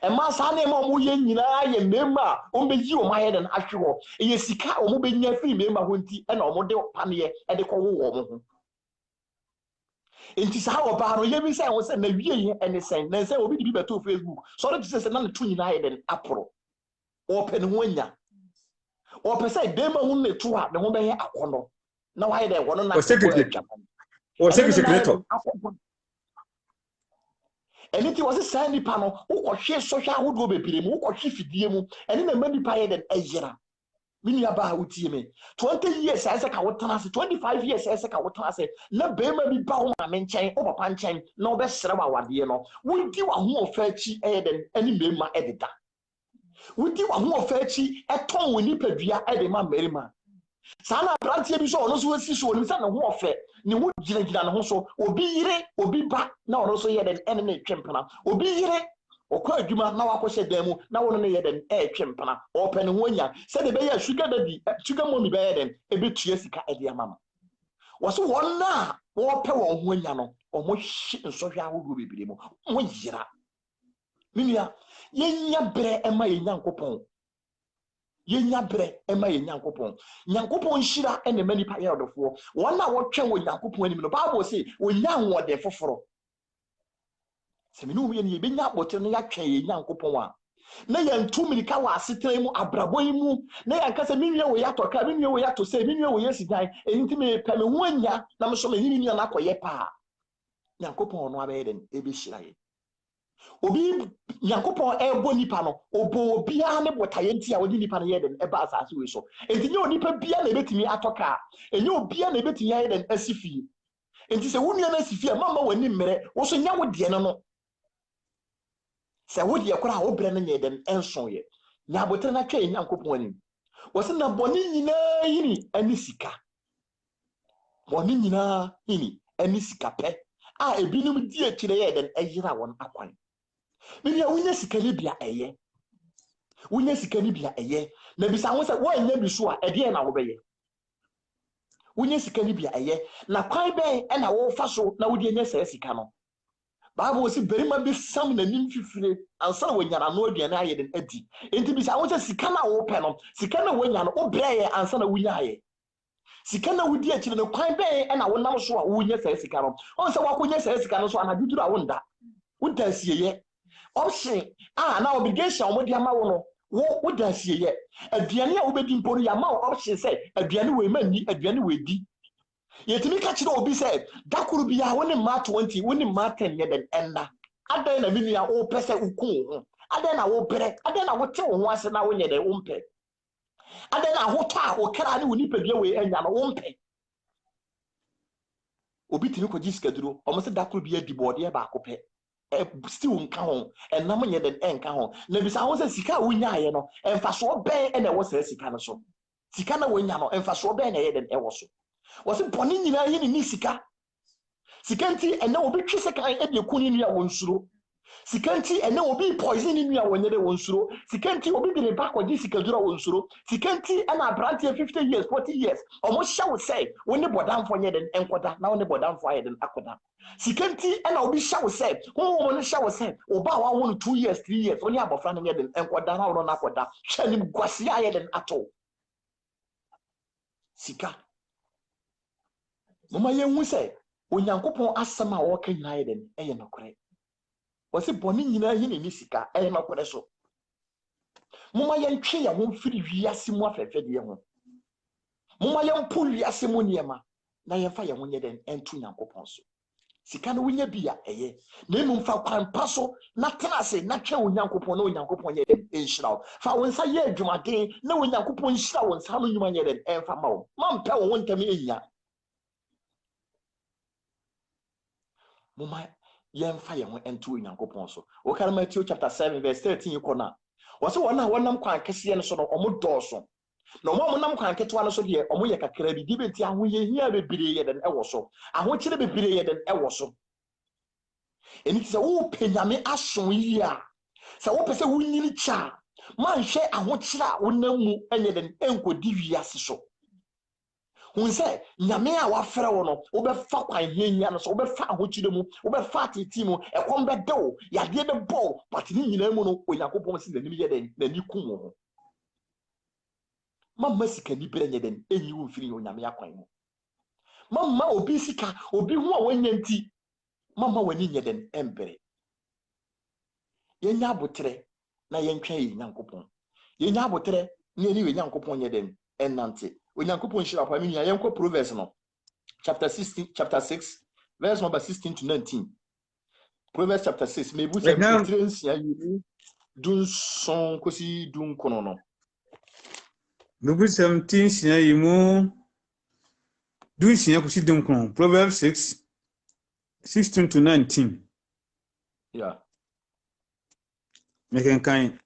e ma sa na ma omo ye nyina ye mema o be yi o ma ye den ahwe ho e sika omo be nya firi mema ho nti e na omo de pa ne e de ko wo mo ho Enti sa wo ba no ye bi say wo say na wie ye ene sen na say obi di bi beto Facebook so let say na to nyina ye den apro open ho anya o pe say dem hu ne to a ne ho be ye akono na wa ye de wono na ko atwa o secretary eni ti wo say say nipa no wo ko hwe social ahodo bebire mu wo ko hwe fidie mu eni na ma nipa ye den ejira mini aba utie me 20 years I say ka wotana se 25 years I say ka wotana se na bema bi ba wo ma nchen o papa nchen na wo be sere wa wade no wudi wa ho ofa chi den ani mema ededa wudi wa ho ofa chi eton wo nipa dua ede ma merima sana brantie bi so ono so wasi so oni sa na ho ofa ni wo gina ne ho so obi yire obi ba na ono so ye den ene na twempena obi yire okwa adwuma na wakɔhyɛ dan mu na wono ne yɛ den twempana ɔpɛ ne ho anya sɛ de bɛyɛ sugar daddy sugar mommy bɛyɛ den ebetua sika ɛde amama wɔso wɔn na wɔpɛ wɔn ho anya no ɔmo hye nsɔhwɛ ahodoɔ bebree mu mo yira minia yenya brɛ ɛma yenya nkopɔn yenya brɛ ɛma yenya nkopɔn nyankopɔn hyira ɛna ma nipa yɛ ɔdɔfoɔ wɔn na wɔtwɛn wɔ nyankopɔn anim no bible say onya nwɔde foforo seminu ye ni benya bote no ya twen ye nyankopon a na ya ntumirika wa asetran mu abrabɔ yi mu na ya nkasa minwe wo ya toka minwe wo ya to se minwe wo yesi dan enti me pɛ me ho anya na me so me ni na akɔyɛ pa nyankopon no abɛyɛ den ebe hyira ye obi nyankopon ɛbɔ nipa no obo bia ne botaye nti a wodi nipa no yɛ den ɛba asase we so enti nye onipa bia na ebetimi atoka enye obia na ebetimi yɛ den asifi enti se wonu na asifi a mama wani mmere wo so nya wo de no se wodi yakora wo bre na nye den enso ye nya botere na twa nyankopon ani wo se na boni nyina yini ani sika boni nyina yini ani sika pe a ebinum di akire ye den ayira won akwan mini ya wunya sika ni bia eye wunya sika ni bia eye na bisa ho se wo anya bi so a ede na wo beye wunya sika ni bia eye na kwan ben e na wo fa so na wo di anya se sika no Bible say berima be sam na nim fifire ansa wo nyara no aduane aye den adi enti bi sa wo say sika na wo pe no sika na wo nya no wo breye ansa na wo nya aye sika na wo di akire no kwan be e na wo nam so a wo nya sa sika no on say wa ko nya sa sika no so ana duduru a wo nda wonta sieye option na obligation wo di ama wo no wo da sieye aduane a wo bedi mpo no ya ma option say aduane we manni aduane we di yetimi ka kire obi say dakuru bia woni ma 20 woni ma 10 ye den enda adan na mini a wo pese ukun ho adan na wo pere adan na wo te wo ho ase na wo nye den wo mpe adan na ho ta wo kra ne woni pedua we anya no wo mpe obi timi ko jiska duro o mo se dakuru bia di bode ba akopɛ still nka ho enam nye den enka ho na bisa ho se sika wo nya aye no emfa so ben na wo se sika no so sika na wo nya no emfa so ben na ye den ewo so was it boni nyina ye ni sika sikanti ene obi twi sekan e de kuni nua wonsuro sikanti ene obi poison nua wonyere wonsuro sikanti obi bi ne ba ko di sikadura wonsuro sikanti ana brantie 50 years 40 years omo shawo say woni bodamfo nye den enkoda na woni bodamfo aye den akoda sikanti ana obi shawo say wo no shawo say oba wa won 2 years 3 years oni abofra nye den enkoda na won na akoda hwanim gwase aye den ato sika mama ye hu say onyankopon asama wo ka nyina ye den eye nokore wose boni nyina yi ni sika eye nokore so mama ye ntwe ya ho firi wiase mu afefe de ho mama ye mpo wiase mu niema na ye fa ye ho nye den entu nyankopon so sika no wunya bia eye na emu mfa kwan paso na tenase na twe onyankopon na onyankopon ye den enhyira fa wonsa ye adwumaden na onyankopon nhyira wonsa no nyuma nye den enfa ma wo mampe wo wontem enya mama yemfa ye ho ento onyankopon so o kan Matthew chapter 7 verse 13 kona wose wona wonam kwan kese ne so no omo dɔɔso na omo nam kwan ketewa no so de omo ye kakra bi di benti aho ye hia bebire ye den ewo so aho kire bebire ye den ewo so eni se wo penyame aso yi a se wo pese wo nyini cha man hwe aho kire a wonam mu enye den enkodi wiase so hun say nyame a wafrɛ wo no wo be fa kwan hianya no so wo be fa ahokyire mu wo be fa titi mu ekom be dewo yade be bɔ but ni nyina mu no onyankopɔn si nanim ye den na ni kum ho mamma sika ni bere nye den enyi wo mfiri onyame akwan mu mamma obi sika obi hu a wanya nti mama wani nye den empere yenya abotre na yentwa yi nyankopon yenya abotre ne ni nyankopon nye den enante onyankopon hira pa menu yenko Proverbs no chapter 6 verse number 16 to 19 Proverbs chapter 6 mebu se nsia yi dun son kosi dun kono no mebu 17 sia yi mu dun sia kosi dun kono Proverbs 6:16 to 19 yeah Making kind.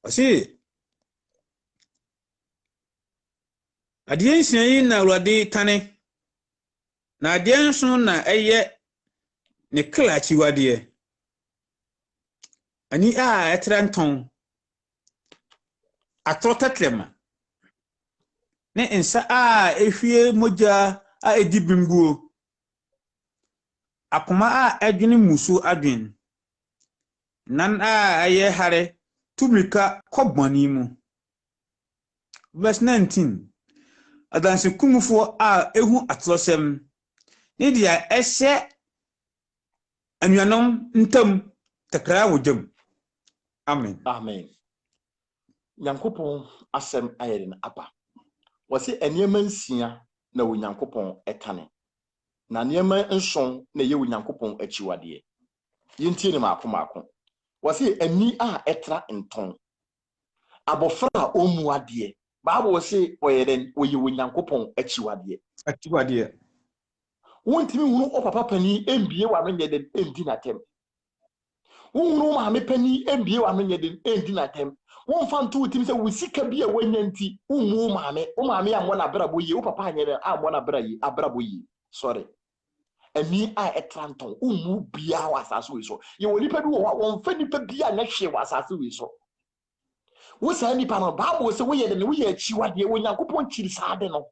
I see. Adiensi yi na Awurade kane. Na adienso na eye ne klachi wade. Ani a etranton. Atrotatlema. Ne ensa a ehwie moja a edibimguo. Akoma a edwene musu adwen. Nan a aye hare tumika kobani mu. Verse 19. Adanse kumufo a ehu atlosem. Ne dia ehye anuanom ntam takra wodam. Amen. Amen. Nyankopon asem ayere na apa. Wose enema nsia na Onyankopon ekane. Na niema nson na ye Onyankopon achiwade. Yintie ne maako. Wase ani a etra nton abofra omu ade Bible wase oyeden oyi Onyankopon achiwade wontimi hunu opapa pani embie wa menye den endi na tem hunu maame pani embie wa menye den endi na tem wonfa nto utimi se wusika bia wanyanti umu maame o maame ammo na brabo yi o papa anyere ammo na brayi abrabo yi sorry ani a etranton umu bia wa asase we so ye woni pa bi wo wonfa nipa bia na hwe wa asase we so wo sa nipa no Bible se wo ye de ne wo ye achiwade Onyankopon chiri saade no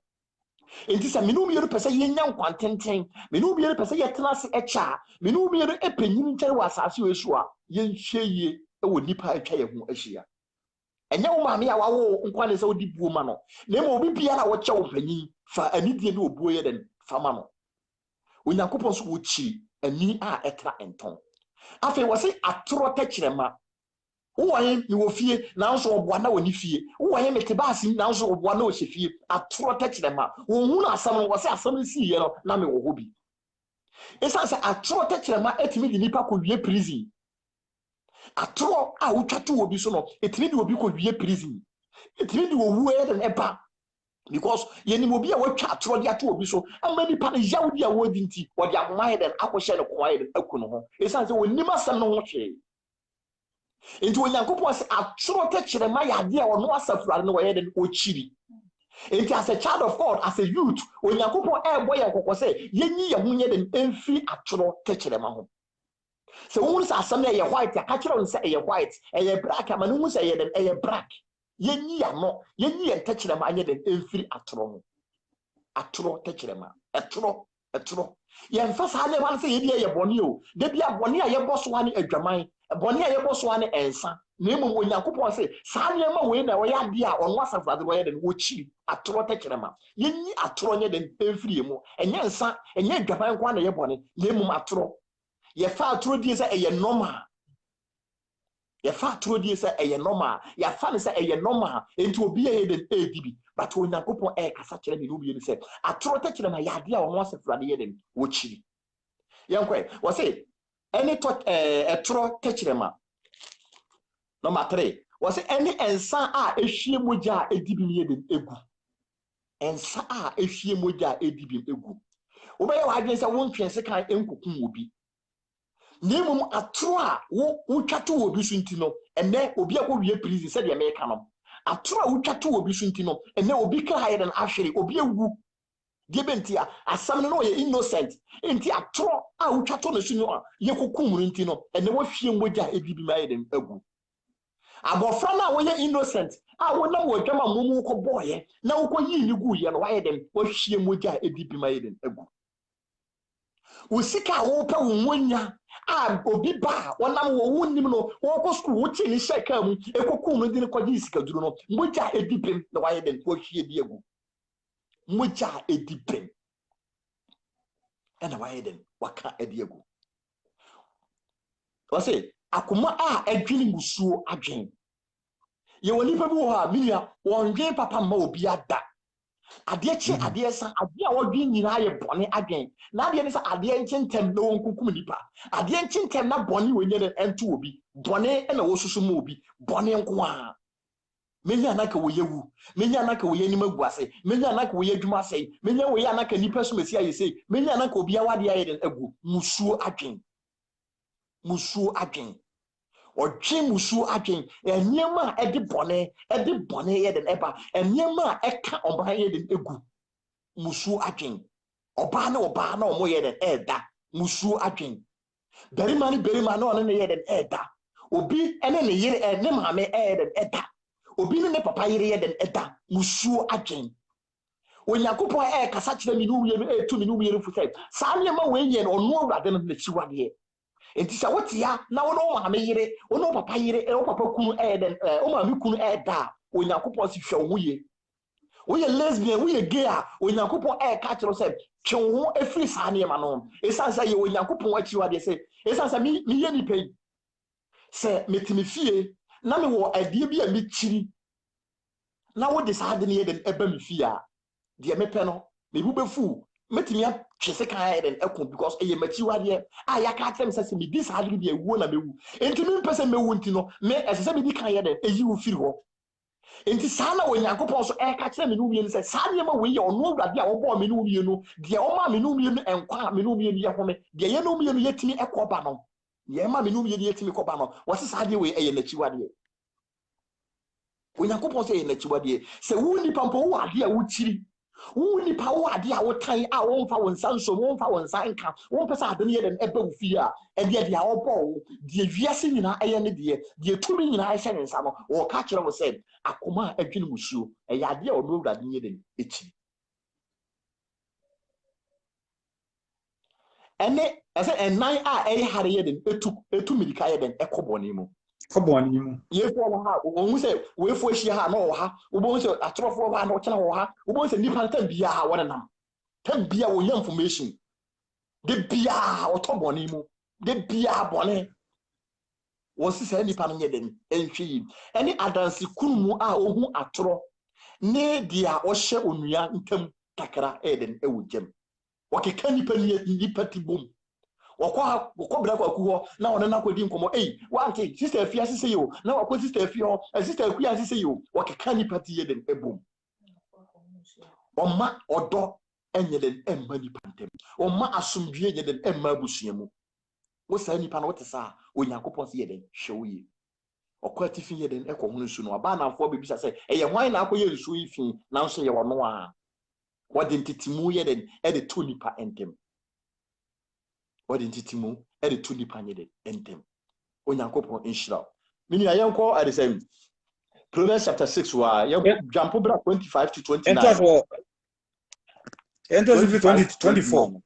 enti se menu miere pese ye nya nkwantenten menu miere pese ye tena se echa menu miere epanyin nkyere wa asase we so a ye nhwe ye e wo nipa atwa ye ho ahia enye wo maame a wawo nkwane se odi buo ma no na mo obi bia na wo kye wo panyin fa anidie ne obuo ye den fa ma no Onyankopon so wo chi ani a etra enton afi wose atoro tekirema woye ni wo fie na nso oboa na woni fie woye metebasi na nso oboa na o hye fie atoro tekirema wo hu na asam wose asam si ye no na me wo hobi esa se atoro tekirema etimi di nipa ko wie prison atoro a wo twatu obi so no etimi di obi ko wie prison etimi di wo wu e den eba because yeni obi a watwa atoro di ato obi so amani pa na yawdi a wodi nti wodi amman den akohye ne kwae den akuno ho esa se wonima asam no ho hwe enti Onyankopon se atoro tekirema yade a ono asafurade no woyɛ den ochiri enti as a child of God as a youth Onyankopon boy yakoko se yenyi ye ho nye den emfi atoro tekirema ho se wo se asam na ye white aka kire on se ye white ye black ama no hu se ye den ye black yenyi ya no yenyi ye tekirema anye den emfi atoro ho atoro tekirema etoro ye mfasa ne wan se ye die ye boni o de bia boni a ye boso wane adwaman boni a ye boso wane ensa na emu Onyankopon se saa ne ma we na wo ya de a ono asafrade wo ye den wo chiri atoro tekirema yenyi atoro nye den emfiri mu enye ensa enye adwaman kwa na ye boni na emu atoro ye fa atoro die se eye normal ye fa atoro die se eye normal ya fa ne se eye normal enti obi ye den edibi but Onyankopon kasa kire me no bi ni se atoro tekirema ya de a ono asafrade ye den wo chiri yankwe wo se any to etoro tekirema number 3 was any ensa a ehwie moja edibi ne den egu ensa a ehwie moja edibi egu obeye wa adwen se won twense kan enkokun obi nemum atoro a wo twato obi so ntino ene obi akɔwie prison se de me ka no atoro a wo twato obi so ntino ene obi ka ha den ahwere obi egu de bentia asam no ye innocent enti atoro a wo twato no so no ye kokun ntino ene wo hwie moja edibi ma den egu abofra na wo ye innocent a wo na wo dwama mumu ko boye na wo ko yi ni gu ye no wa ye dem wo hwie moja edibi ma ye den egu usika wo pa wo monya a obi ba wonam wo wonnim no wo ko school wo ti ni sheka mu ekokun no din ko gi sika duru no moja edibem na wa ye den wo hwie bi egu moja edibem ena wa yeden waka edi egu o say akoma a adwini musuo adwen ye woni pa bi wo ha minia wonwen papa ma obi ada ade chi ade sa ade a wodwen nyina ye bone adwen na ade ne sa ade nchentem na wonkukum nipa ade nchentem na bone wenye ne ento obi bone na wo susu ma obi bone nko a menya anaka wo yewu menya anaka wo yeni maguase menya anaka wo yedwuma sei menya wo anaka nipa so mesi aye sei menya anaka obi awade aye den agu musuo adwen odwe musuo adwen eniema ede bone ye den eba eniema eka oba ye den egu musuo adwen oba na omo ye den eda musuo adwen berima na one ne ye den eda obi ene ne yire ene maame den eda obi ne papa yire ye den eda musuo adwen onyankopon kasa kire mi nu ye etu mi nu ye fu sai saa ne ma we ye no ono awurade no na chiwade enti sa wotia na wono maame yire wono papa yire wo papa kunu den wo maame kunu da onyankopon si hwe wo ye wo ye lesbian wo ye gay a onyankopon ka kire sai twe wo afiri saa ne ma no esansa ye onyankopon achiwade sai esansa mi ye ni pay se metimi fie na me wo adie bi a me chiri na wo de saa de ne ye den eba me fie a de me pe no me bu befu metimi a twese kan ya den ekon because eye machiwade a ya ka atrem se me di saa de bi ewu na mewu enti me pese mewu enti no me esese me di kan ya den eyi wo firi ho enti saa na onyankopon so ka kire me no wie ni se saa de ma we ye ono awurade a wo bo me no wie no de o ma me no wie no enkwa me no wie no ye home de ye no wie no yetimi ekoba no ye ma me no wie no yetimi koba no wo se saa de we eye nachiwade onyankopon se eye nachiwade se wu ni pampo wo ade a wo chiri wu ni pa wo ade a wo tan a wo mfa wo nsanso wo mfa wo nsanka wo pesa ade ne ye den eba wo fie a ede de a wo bo de wiase nyina eye ne de tumi nyina eye ne nsa no wo ka kire wo se akoma adwene musuo eye ade a wo no wurade ne den echi ene ase enan a eye hare ye den etu milika ye den ekoboni mu koboni mu ye fo wo ha wo se we fo hia ha no wo ha wo bo se atrofo ba no kena wo ha wo bo se nipa tan bia ha wo nam tan bia wo nya information de bia wo to boni mu de bia boni wo se se nipa no nye den enhwe yi ene adansi kunumu a ohu atro ne dia wo hye onua ntam takra eden ewugem wo keka nipa nipa tibom wako bra kwa kuho na one na kwedi nkomo wanke sister afia sise yo na wako sister afia sister akuya sise yo wakeka ni party yeden ebom omma odo enyeden emma ni pantem omma asomdwe yeden emma busuamu wo sa nipa na wotesa onyankopon se yeden hwewuye okwati fi yeden ekohunu nsu no aba na afo bebisa se eye hwan na akoye nsu ifi na nso ye wono a wode ntitimu yeden de to nipa entem wadi ntitimu ede to nipa nyede entem onyankopon inshira mini ayenko at the same Proverbs chapter 6 wa jump bra 25 to 29 ento 20 to 24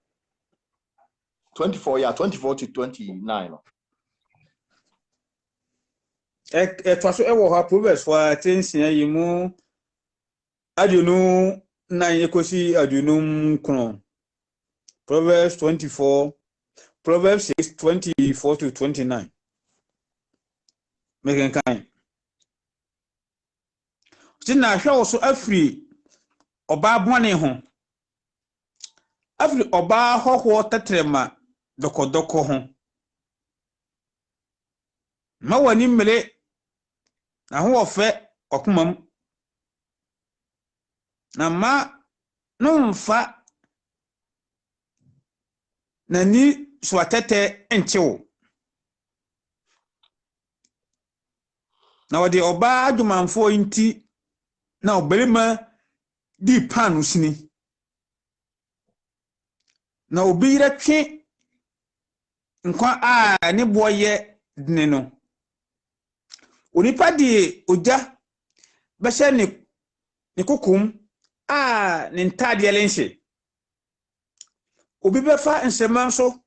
24 yeah 24 to 29 twaso ewo ha Proverbs wa tensia yimu adunu na yekosi adunum kron Proverbs 24 Proverbs 6 24 to 29 making kind tina hwe so afri oba bone ho afri oba hoho tetrema dokodoko ho ma wani mele na ho ofe okomam na ma no mfa na ni swatete enchewo na wode oba adumanfo inti na oberima di panu sini na obi retwe nkwa a ne boye dine no onipa di oja behye ne kokum a ne ntade lenhye obi befa nsema so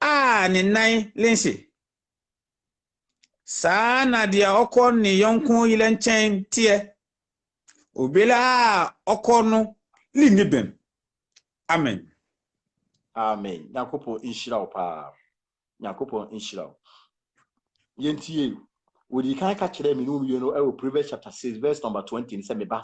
a ne nan lenhye sa na dia okọ ne yonko yile nchen tie obela okọ no linibem amen Amen. Nyankopɔn nhyira wo paa. Nyankopɔn nhyira wo. Yentie. Wodi kan ka kyerɛ me no wie no ɛwɔ Proverbs chapter 6 verse number 20 sɛ me ba.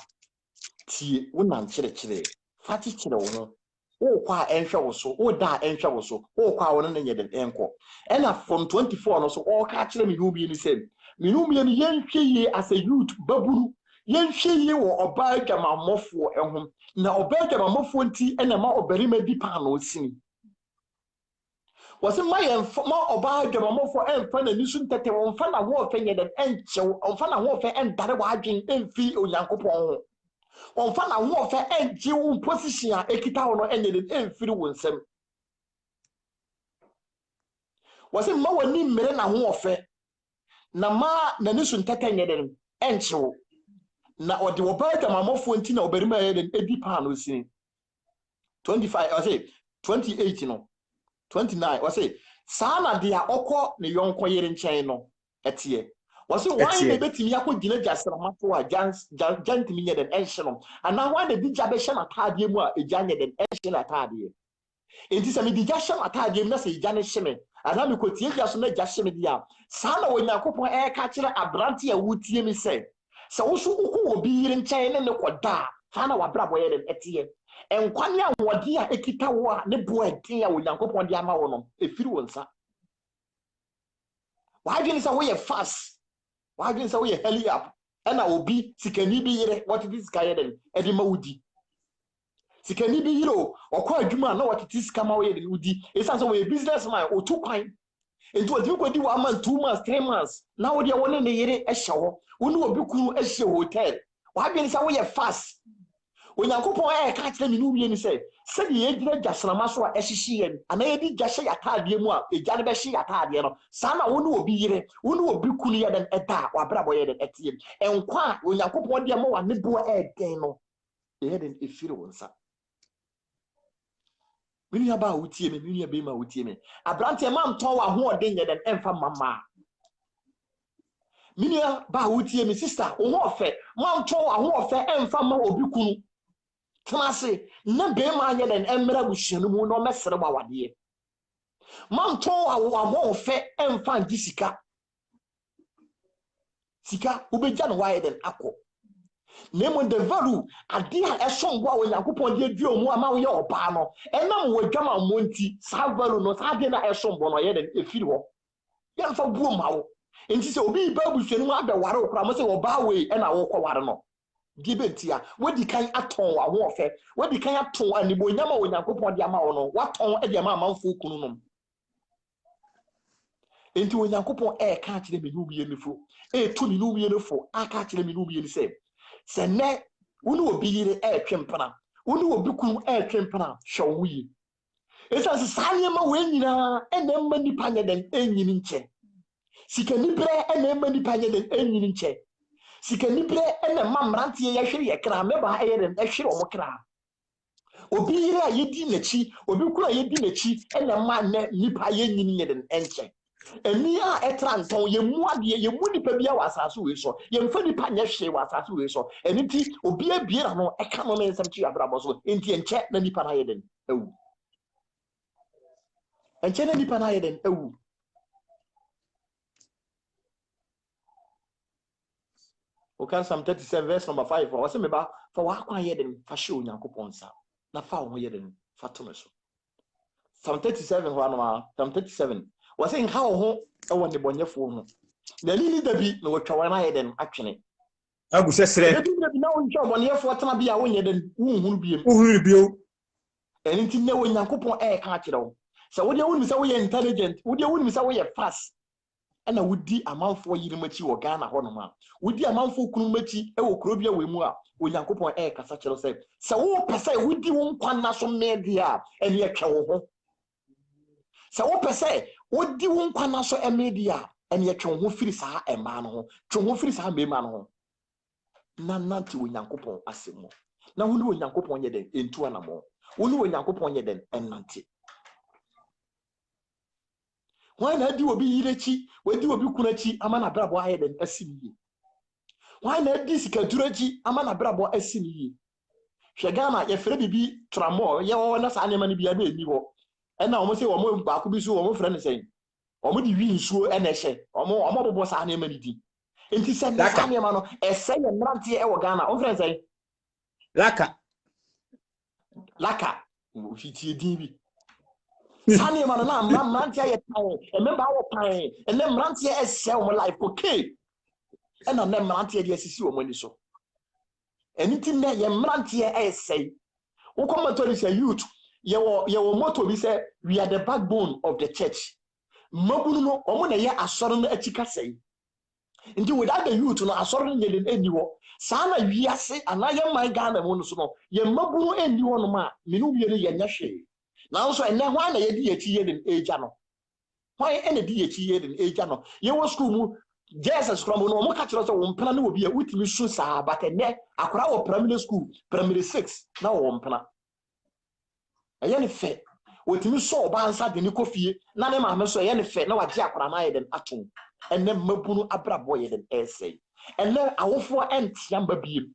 Tie wo nan kyerɛ. Fati kyerɛ wo ho. Wo kwa enhwɛ wo so, wo da enhwɛ wo so. Wo kwa wo no nyɛ den enko. Ɛna from 24 no so all ka kyerɛ me no wie ni sɛ me no wie no yenhwɛ ye as a youth baburu. Yenhwɛ ye wo ɔbaa dwamamɔfoɔ ɛho. Na ɔbaa dwamamɔfoɔ nti ɛna ma ɔbarima di pa na osini. Was it my about your mama for and friend and you shouldn't take on fan of warfare and show on fan of warfare and that watching and fee or Yankopon. On fan of warfare and Jew position a kitano ended and influence them. Was it more than men and warfare? Nama Nanusun taken and show. Now, what the Oberta Mamma Fontina or Berima and Eddie Pan was saying 25, I say 28, 29 was say sana dia okọ ne yonko yere nchen no etie was say why na betimi akogina jasrama fo a jantimi nye den enhye no ana why na bi jabe hye na taade mu a eja nye den enhye na taade enti se me di jashe na taade mu na se eja ne hye me ana me kotie ja so na jashe me dia sana wonyakopon ka kire abrante a wutie mi se wo so ko obi yere nchen ne koda sana wabrabo yere den etie enkwani awodi a ekita wo a ne bo eden a Onyankopon de ama wo no efiri wo nsa waadwene sa wo ye fast waadwene sa wo ye heli up na obi sikani bi yire what this guy den edi ma wudi sikani bi yire okọ adwuma na what this kama wo ye den wudi esan so wo ye businessman otu kwan enti odi ko di 1 month 2 months 3 months na wo de wo ne yire ehye wo wo obi kunu ehye hotel waadwene sa wo ye fast Onyankopon ka kyerɛ me no wie ni sɛ sɛ ye gyina jasrama so a ɛhyehye ana ye di gyahye yataade mu a egya ne bɛhye yataade no saa na wo ne obi yire wo ne obi kunu ye den ɛda wabrabɔ ye den ɛtie enkwa Onyankopon de ma wa ne bo ɛden no ye den efiri wo nsa mini aba wutie me mini aba ma wutie me abrante ma nton wa ho ɔden ye den ɛmfa mama mini aba wutie me sister wo ho ɔfɛ ma nton wa ho ɔfɛ ɛmfa ma obi kunu Classy, no be my and Emra Bushin who no messer about what ye. Manto, I won't fair and find Jessica. Sika, who be done wide and aqua. Name on the value, a dear a song while you put on your drum, one your panel, and now we come on Monty, Salvalo, not having a song on a head if you will. Young for Boom, and she will be Babushin, one the water, promise or Bowie, and I walk a Gibetia, what the kind aton wa warfare, what the kind aton and the boyama when Yankopon diamaono, what ton at your mamma full kunum. Into when Yankopon catch them in Nubi and the fool, to the Nubi and the fool, I catch them in Nubi and the same. Sene, one will be the air champana, one will be cool air champana, shall we? It's as a Sanyama winina, and then many panya than any inche. Si can be bread and then many panya than any inche. Sikani bre ene mamrantie ye hwere ye kra me ba ayere na hwere o kra obi yire a yedi nachi obi kura yedi nachi ene ma na nipa ye nyini ye den enche eni a etranton ye mu ade ye mu nipa bia wa asaso we so ye mfa nipa nya hwe wa asaso we so eni ti obi abiera no eka no me nsam chi abrabo so enti enche na nipa na ye den ewu enche na nipa na ye den ewu Okay, Psalm 37 verse number 5. I say me ba for wa kwa ye den fa hye Onyankopon sa na fa wo ye den fa to me so. Psalm 37 ho anoma Psalm 37. Was say nka wo ho e wo ne bonyefo ho. Na ni da bi na wo twa wa na ye den atwene. Agu sesere. Da bi na wo ntwa bonyefo tena bi a wo ye den unhunu biem. Uhuru bio. Eni ti na Onyankopon ka kire wo. Say wo de wo ni say wo ye intelligent, wo de wo ni say wo ye fast. Na wudi amanfo yirimachi wo Ghana ho no ma wudi amanfo kunumachi e wo krobia we mu a Onyankopon kasa kire se wo pese wudi wo nkwa na so media ene etwe wo ho se wo pese wudi wo nkwa na so media ene etwe wo ho firi saa ema no ho twe ho firi saa mema no ho na nanti Onyankopon asemo na hu ni Onyankopon ye den entu anamo hu ni Onyankopon ye den enante. Why na di obi yirechi we di obi kunachi ama na brabo aye den asiniye why na di sikadurachi ama na brabo asiniye hwe Ghana ye fere bibi tramo ye wo na sa anema ni bia na eni wo and now almost say one back be so one friend saying or the win so and a share or more boss and humanity. And he said, Lakamano, a say and not here or Ghana, on friends say Laka. DB. Sunny man, Mantia, and then our pine, and then Mantia sell my life, okay. And on them Mantia, yes, is your money so. Anything that your Mantia say, who come to this youth, your motto be said, we are the backbone of the church. Mabuno, Omona, a sudden etika say. Indeed, without the youth, no, a sudden yelling anywhere. Sana, we are say, and I am my Ghana, one so. Ye Mabuno and you on ma, Minu, ye now, so and then why a DHE in a channel? Why any DHE in a channel? You was school, Jesus from no catch us on plan will be a wit Misusa, but a net a crowd of primary school, primary 6, now on plan. A yen fet, with me so bansa the Nicofi, none of my so yen fet, no a jack or an than atom, and then Mabunu Abra boy than essay. And then I will for ant yamba beam.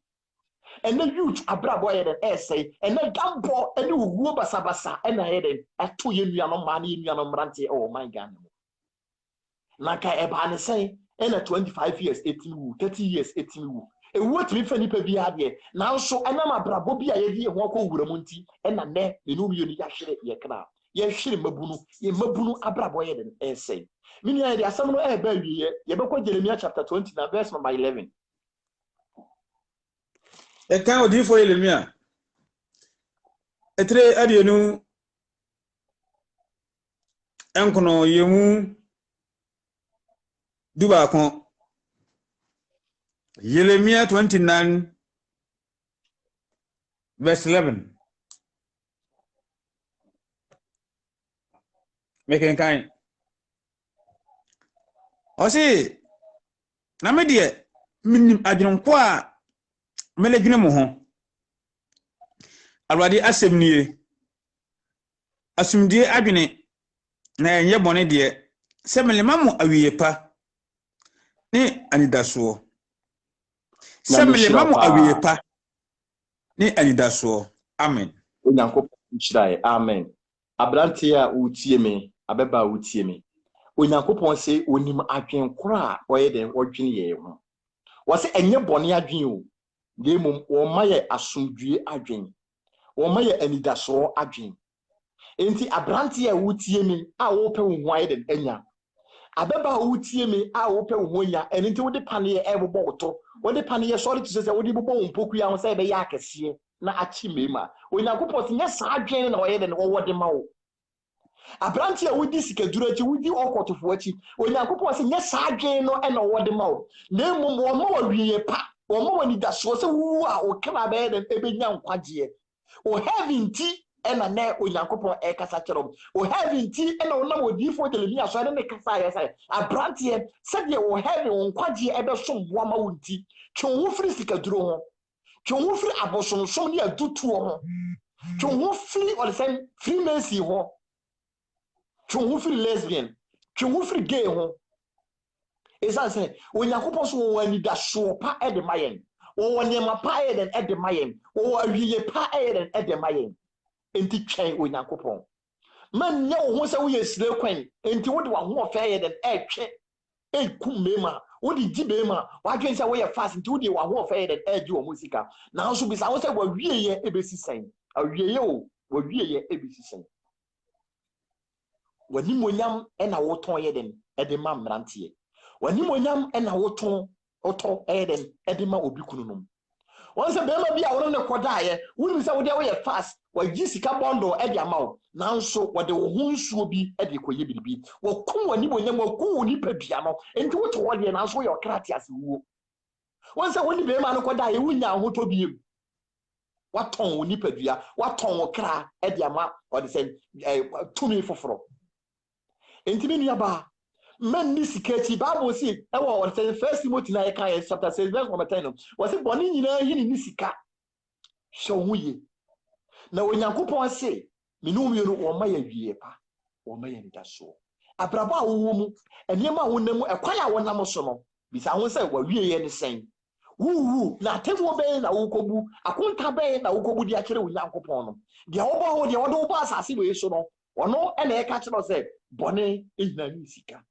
And the youth abra boy and essay, and then gambo and you wubasabasa and I had a 2 year no money in Ranti or my gun. Naka Ebane say, and a 25 years, 18, 30 years, 18. A word me for Nipa Biadia. Now so and I'm a brabobi idea walk over Munti and a net, the new unit actually yakna. Yes, she Mabunu, ye Mabunu abra boy and essay. Meaning, there are some air baby, Yaboko Jeremiah chapter 20, verse number 11. E kan odi fo Yeremia etre adienu enkono yemu duba kon Yeremia 29 verse 11 making kind o si na me de minim adwon kwa melejune mo ho alwade asemnie asumdie adwene na enye bone de se melema mo awiyepa ni anidaso se melema mo awiyepa ni anidaso amen onyankopon nchirae amen abrantia utie me abeba utie me onyankopon se onim adwen kora oye den odwene ye ho wose enye bone adwen o Demum or my asumdue adwin, or my anidaso adwin. Enti abrantia wutie me a open wide and enya. Abeba wutie me a open wonya and into the panier ever bottle. When the panier sorry to say, what you bone poku and say the yakasi, na achimema. When I go put yes, adwin or head and over the mouth. Abrantia with this kedurati with the awkward of watching. When I go put yes, adwin or and over the mouth. Name more we pa. Omo ni da so se wu a o kra be den ebenya nkwaje o having tea and a na onyankopon e kasa kyerom o having tea and o na odifo Jeremia so ne kasa ya sai abrantie se de o having nkwaje e be so boa ma wonti twon wo firi sikaduro ho twon wo firi abosonsom ne adutu ho twon wo firi o le freemason ho twon wo firi lesbian twon wo firi gay ho. Is I say, when Yakupos when da so pa e de mayen, or when yema pa e den e de mayen, or ye pa e den e de mayen, enti twen when Yakupon. Man, no one say we slow quen, enti what one fair than e twen, e kumema, what did Jibema, why can't say we are fast into the one fair than e do musica. Now, so be I say, well, we ye ABC saying, a yo, well, we ye ABC saying. When you yam and I will toy them at the mam rantie. When you yam and I will ton auto eden edema obikunum. Once a baby be out on the quadaye, we say we are fast, while Jessica Bondo at your mouth. Now, so what the wounds will be at the Koyibi, will come when you will go nipper piano, and do it all the answer your cratias. Once a windy man quadaye, we now want to be. What tongue will nipper via, what tongue will cry at your mouth, or the same to me for fro. Intimidate bar. Men nisiketi Bible say e wa say First Timothy na chapter 6 verse number 10 was say boni nyina hini nisika hwe huye na onyankopon say minum yero wo ma ya wie pa wo ma ya ndaso abraba wo mu enema wonamu ekwan ya wonam so no bisa ho say wa wie ye ne sen wu na temo be na wokobu akonta be na wokobu di akere onyankopon no de obo ho de odo obo asase we so no ono ene e ka kyerɛ sɛ bɔne ehina ni sika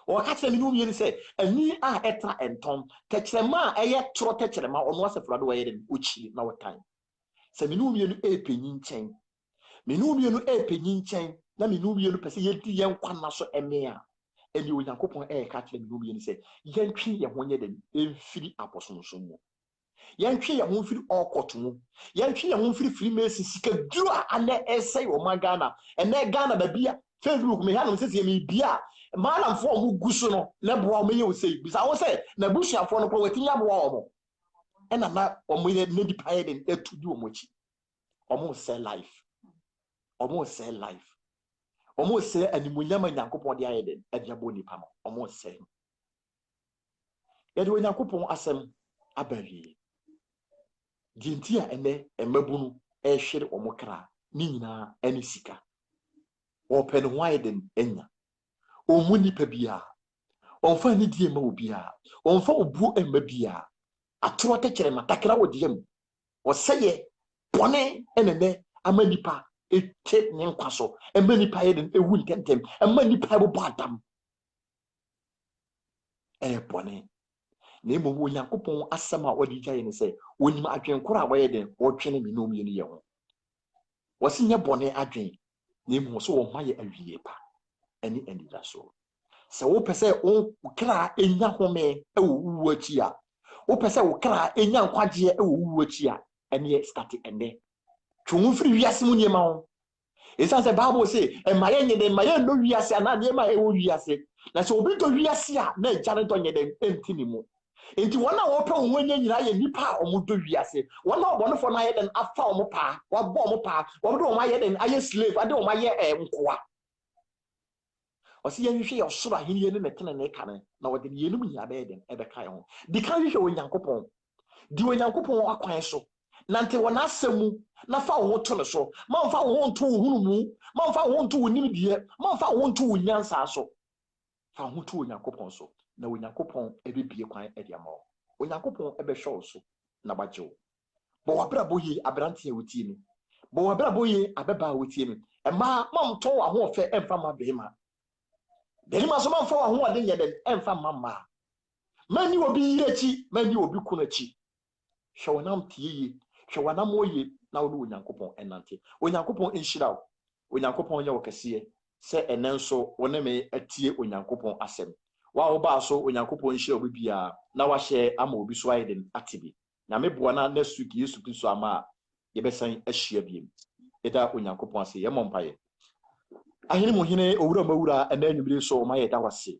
o ka kyerɛ me no mienu sɛ ani a ɛtra enton tɛkyerɛma a ɛyɛ toro tɛkyerɛma ono asɛfra do wɔyɛ den okyiri na wɔtan sɛ me no mienu epenyi nkyɛn me no mienu epenyi nkyɛn na me no mienu pɛ sɛ yɛdi yɛn kwana so ɛme a ɛni onyankopɔn ka kyerɛ me no mienu sɛ yɛntwe yɛn ho nyɛ den emfiri abosonsom mu yɛntwe yɛn ho mfiri ɔkɔto mu yɛntwe yɛn ho mfiri mesi sika duro a anɛ ɛsɛ wɔ ma Ghana ɛnɛ Ghana ba bia Facebook me hanom sɛ me bia maalamfo ɔmo gu so no na boa ɔmo yɛ osei bisa wo sɛ na busuafo no kɔ watini aboa ɔmo ɛna na ɔmo yɛ na di pae den etu di ɔmo akyi ɔmo sɛ life ɔmo sɛ animunyam Nyankopɔn de ayɛ den ɛde abɔ nipa no ɔmo sɛ yɛde Nyankopɔn asɛm abawie dinti a ene emabunu ehwere omokra ni nyina ene sika open widen enya omu nipa bia onfa ni die ma obia onfa obu emma bia atoro tekere matakra wodiem oseye bone enene ama nipa ete ne nkwaso emma nipa yeden ewu ntentem emma nipa bo adam bone na emo Onyankopɔn asɛm a ɔde gyae ne sɛ onim adwenkoro a wɔyɛ den wɔtwene me no mienu yɛ ho wɔsi nyɛ bɔne adwen na emo so wɔ ma yɛ awie pa ɛne anida so sɛ wo pɛ sɛ wo kra enya home ɛwɔ wuwu akyi a wo pɛ sɛ wo kra enya nkwagye ɛwɔ wuwu akyi a ɛne yɛ start ɛnɛ twon mfiri wiase mu niema ho esan sɛ Bible say ɛma yɛ nyɛ den ma yɛ no wiase ana niema ɛwɔ wiase na sɛ obi to wiase a na ɛgya to nyɛ den ɛntini mu enti wona wo pɛ wo nya nyina yɛ nipa a ɔmo do wiase wona ɔbɔnefo na yɛ den afa ɔmo pa wabɔ ɔmo pa wɔdo ɔmo ayɛ den ayɛ slave ade ɔmo ayɛ nkoa ɔsi yɛ hwehwɛ yɛ ɔsoro ahenie ne metene ne ka ne na wɔde ne yenum nyina bɛyɛ den ɛbɛka yɛ ho di kan hwehwɛ Onyankopɔn di Onyankopɔn akwan so nante wona asɛmu na fa wo to ne so ma mfa wo nto wo hunu mu ma mfa wo nto wo nimdie ma mfa wo nto wo nyansa so fa ho to Onyankopɔn so na Onyankopɔn ebibie kwan ediama wo Onyankopɔn ebɛhwɛ wo so na bagye wo bo wabra boye abrante awutie mi bo wabra boye abeba awutie mi ɛma mamto wo ho ɔfɛ ɛmfa ma bema bema so mamfa wo ho ɔde nyɛ den ɛmfa mama mani obi yirechi mani obi kunachi hwɛ wonam tieye hwɛ wonam oye na wo Onyankopɔn ɛnante Onyankopɔn enhyira wo Onyankopɔn yɛ wo kɛseɛ sɛ ɛnenso wo ne me atie Onyankopɔn asɛm wa wo ba so Onyankopɔn nhyira obi bia na wa hyɛ ama obi so ayɛ den atibi na me boa na next week Yesu Kristo ama ye besan ahyia biem eda Onyankopɔn ase ye mompaye ahene mu hene owura mawura ɛna anwumire so ma yɛ da wase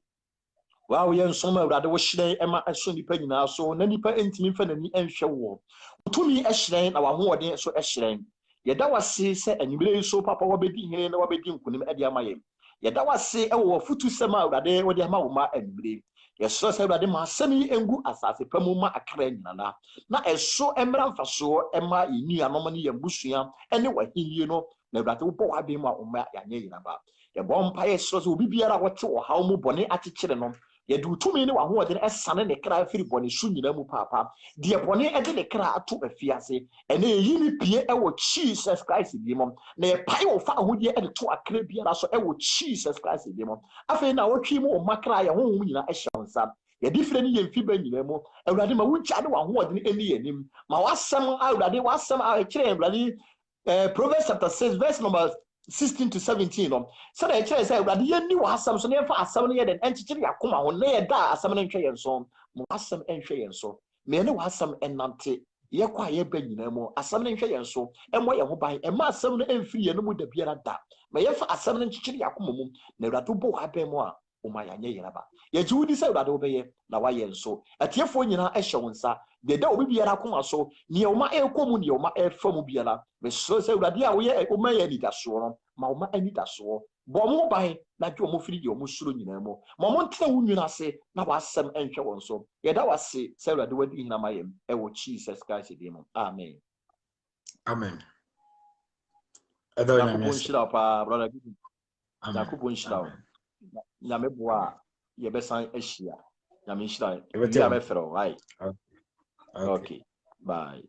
wa wo yɛ nsom awurade wo hyerɛn ɛma ɛso nipa nyinaa so na nipa entimi mfa nani ɛnhwɛ wo utumi ɛhyerɛn na wa hoɔden so ɛhyerɛn yɛ da wase sɛ anwumire so papa wabedi hene na wabedi nkunim ɛde ama yɛ yɛda wase ɛwɔ futu sɛm a awurade wɔde ama wo ma anwumire yɛsrɛ sɛ awurade ma asɛm yi engu asase pa mu ma akra nyinaa na ɛso ɛmra mfaso ɛma yɛni anom ne yɛn busua ɛne wahenie no na awurade wobɔ wabɛn mu a ɔma yɛanyɛ yinaba yɛbɔ mpa yɛsrɛ sɛ obi biara wɔte ɔhaw mu bɔne akyekyere no yɛde utumi ne wahoɔden ɛsane ne kra afiri bɔne so nyina mu paapa deɛ bɔne ɛde ne kra ato afiase ɛne yɛyi ne pie ɛwɔ Jesus Christ bi mu na yɛpae wɔ fa ahodeɛ ɛde to akra biara so ɛwɔ Jesus Christ bi mu afei na wɔtwe mu wɔ makra yɛ honhom nyina ɛhyɛ wo nsa yɛde fire ne yɛmfi ba nyina mu awurade ma wogya ne wahoɔden ɛni yɛnim ma wasɛm awurade wasɛm a ɛkyerɛ awurade Proverbs chapter 6 verse number 16 to 17 no so na ɛkyerɛ sɛ awurade yɛni wɔ asɛm so na yɛmfa asɛm no yɛ den ɛnkyekyere yakoma ho na yɛda asɛm no nhwɛ yɛn so mo asɛm nhwɛ yɛn so me ne wɔ asɛm ɛnante yɛkɔ a yɛba nyina mu asɛm no nhwɛ yɛn so ɛmmɔ yɛn ho ban ɛma asɛm no ɛmfiri yɛn mu da biara da ma yɛmfa asɛm no nkyekyere yakoma mu na awurade bɔ wɔ abɛn mu a oma yɛanyɛ yɛn aba yɛgye wodi sɛ awurade wobɛyɛ na wayɛ nso atiefoɔ nyinaa ɛhyɛ wo nsa deɛ da obi biara akoma so nea ɔma ɛrekɔ mu nea ɔma ɛrefa mu biara mesrɛ sɛ awurade a woyɛ ɔma yɛ anidasoɔ no ma ɔma anidasoɔ bɔ ɔmo ban na gye ɔmo firi deɛ ɔmo suro nyinaa mu ma ɔmo ntena wo nwini ase na wasɛm ɛnhwɛ wɔn so yɛda wase sɛ awurade wadi hina ma yɛm ɛwɔ Jesus Christ din mu amen amen Yakupon nhyira pa brother Yakupon nhyira nyame boa yɛbɛsan ahyia nyame nhyira yɛ bɛfrɛ wo right okay bye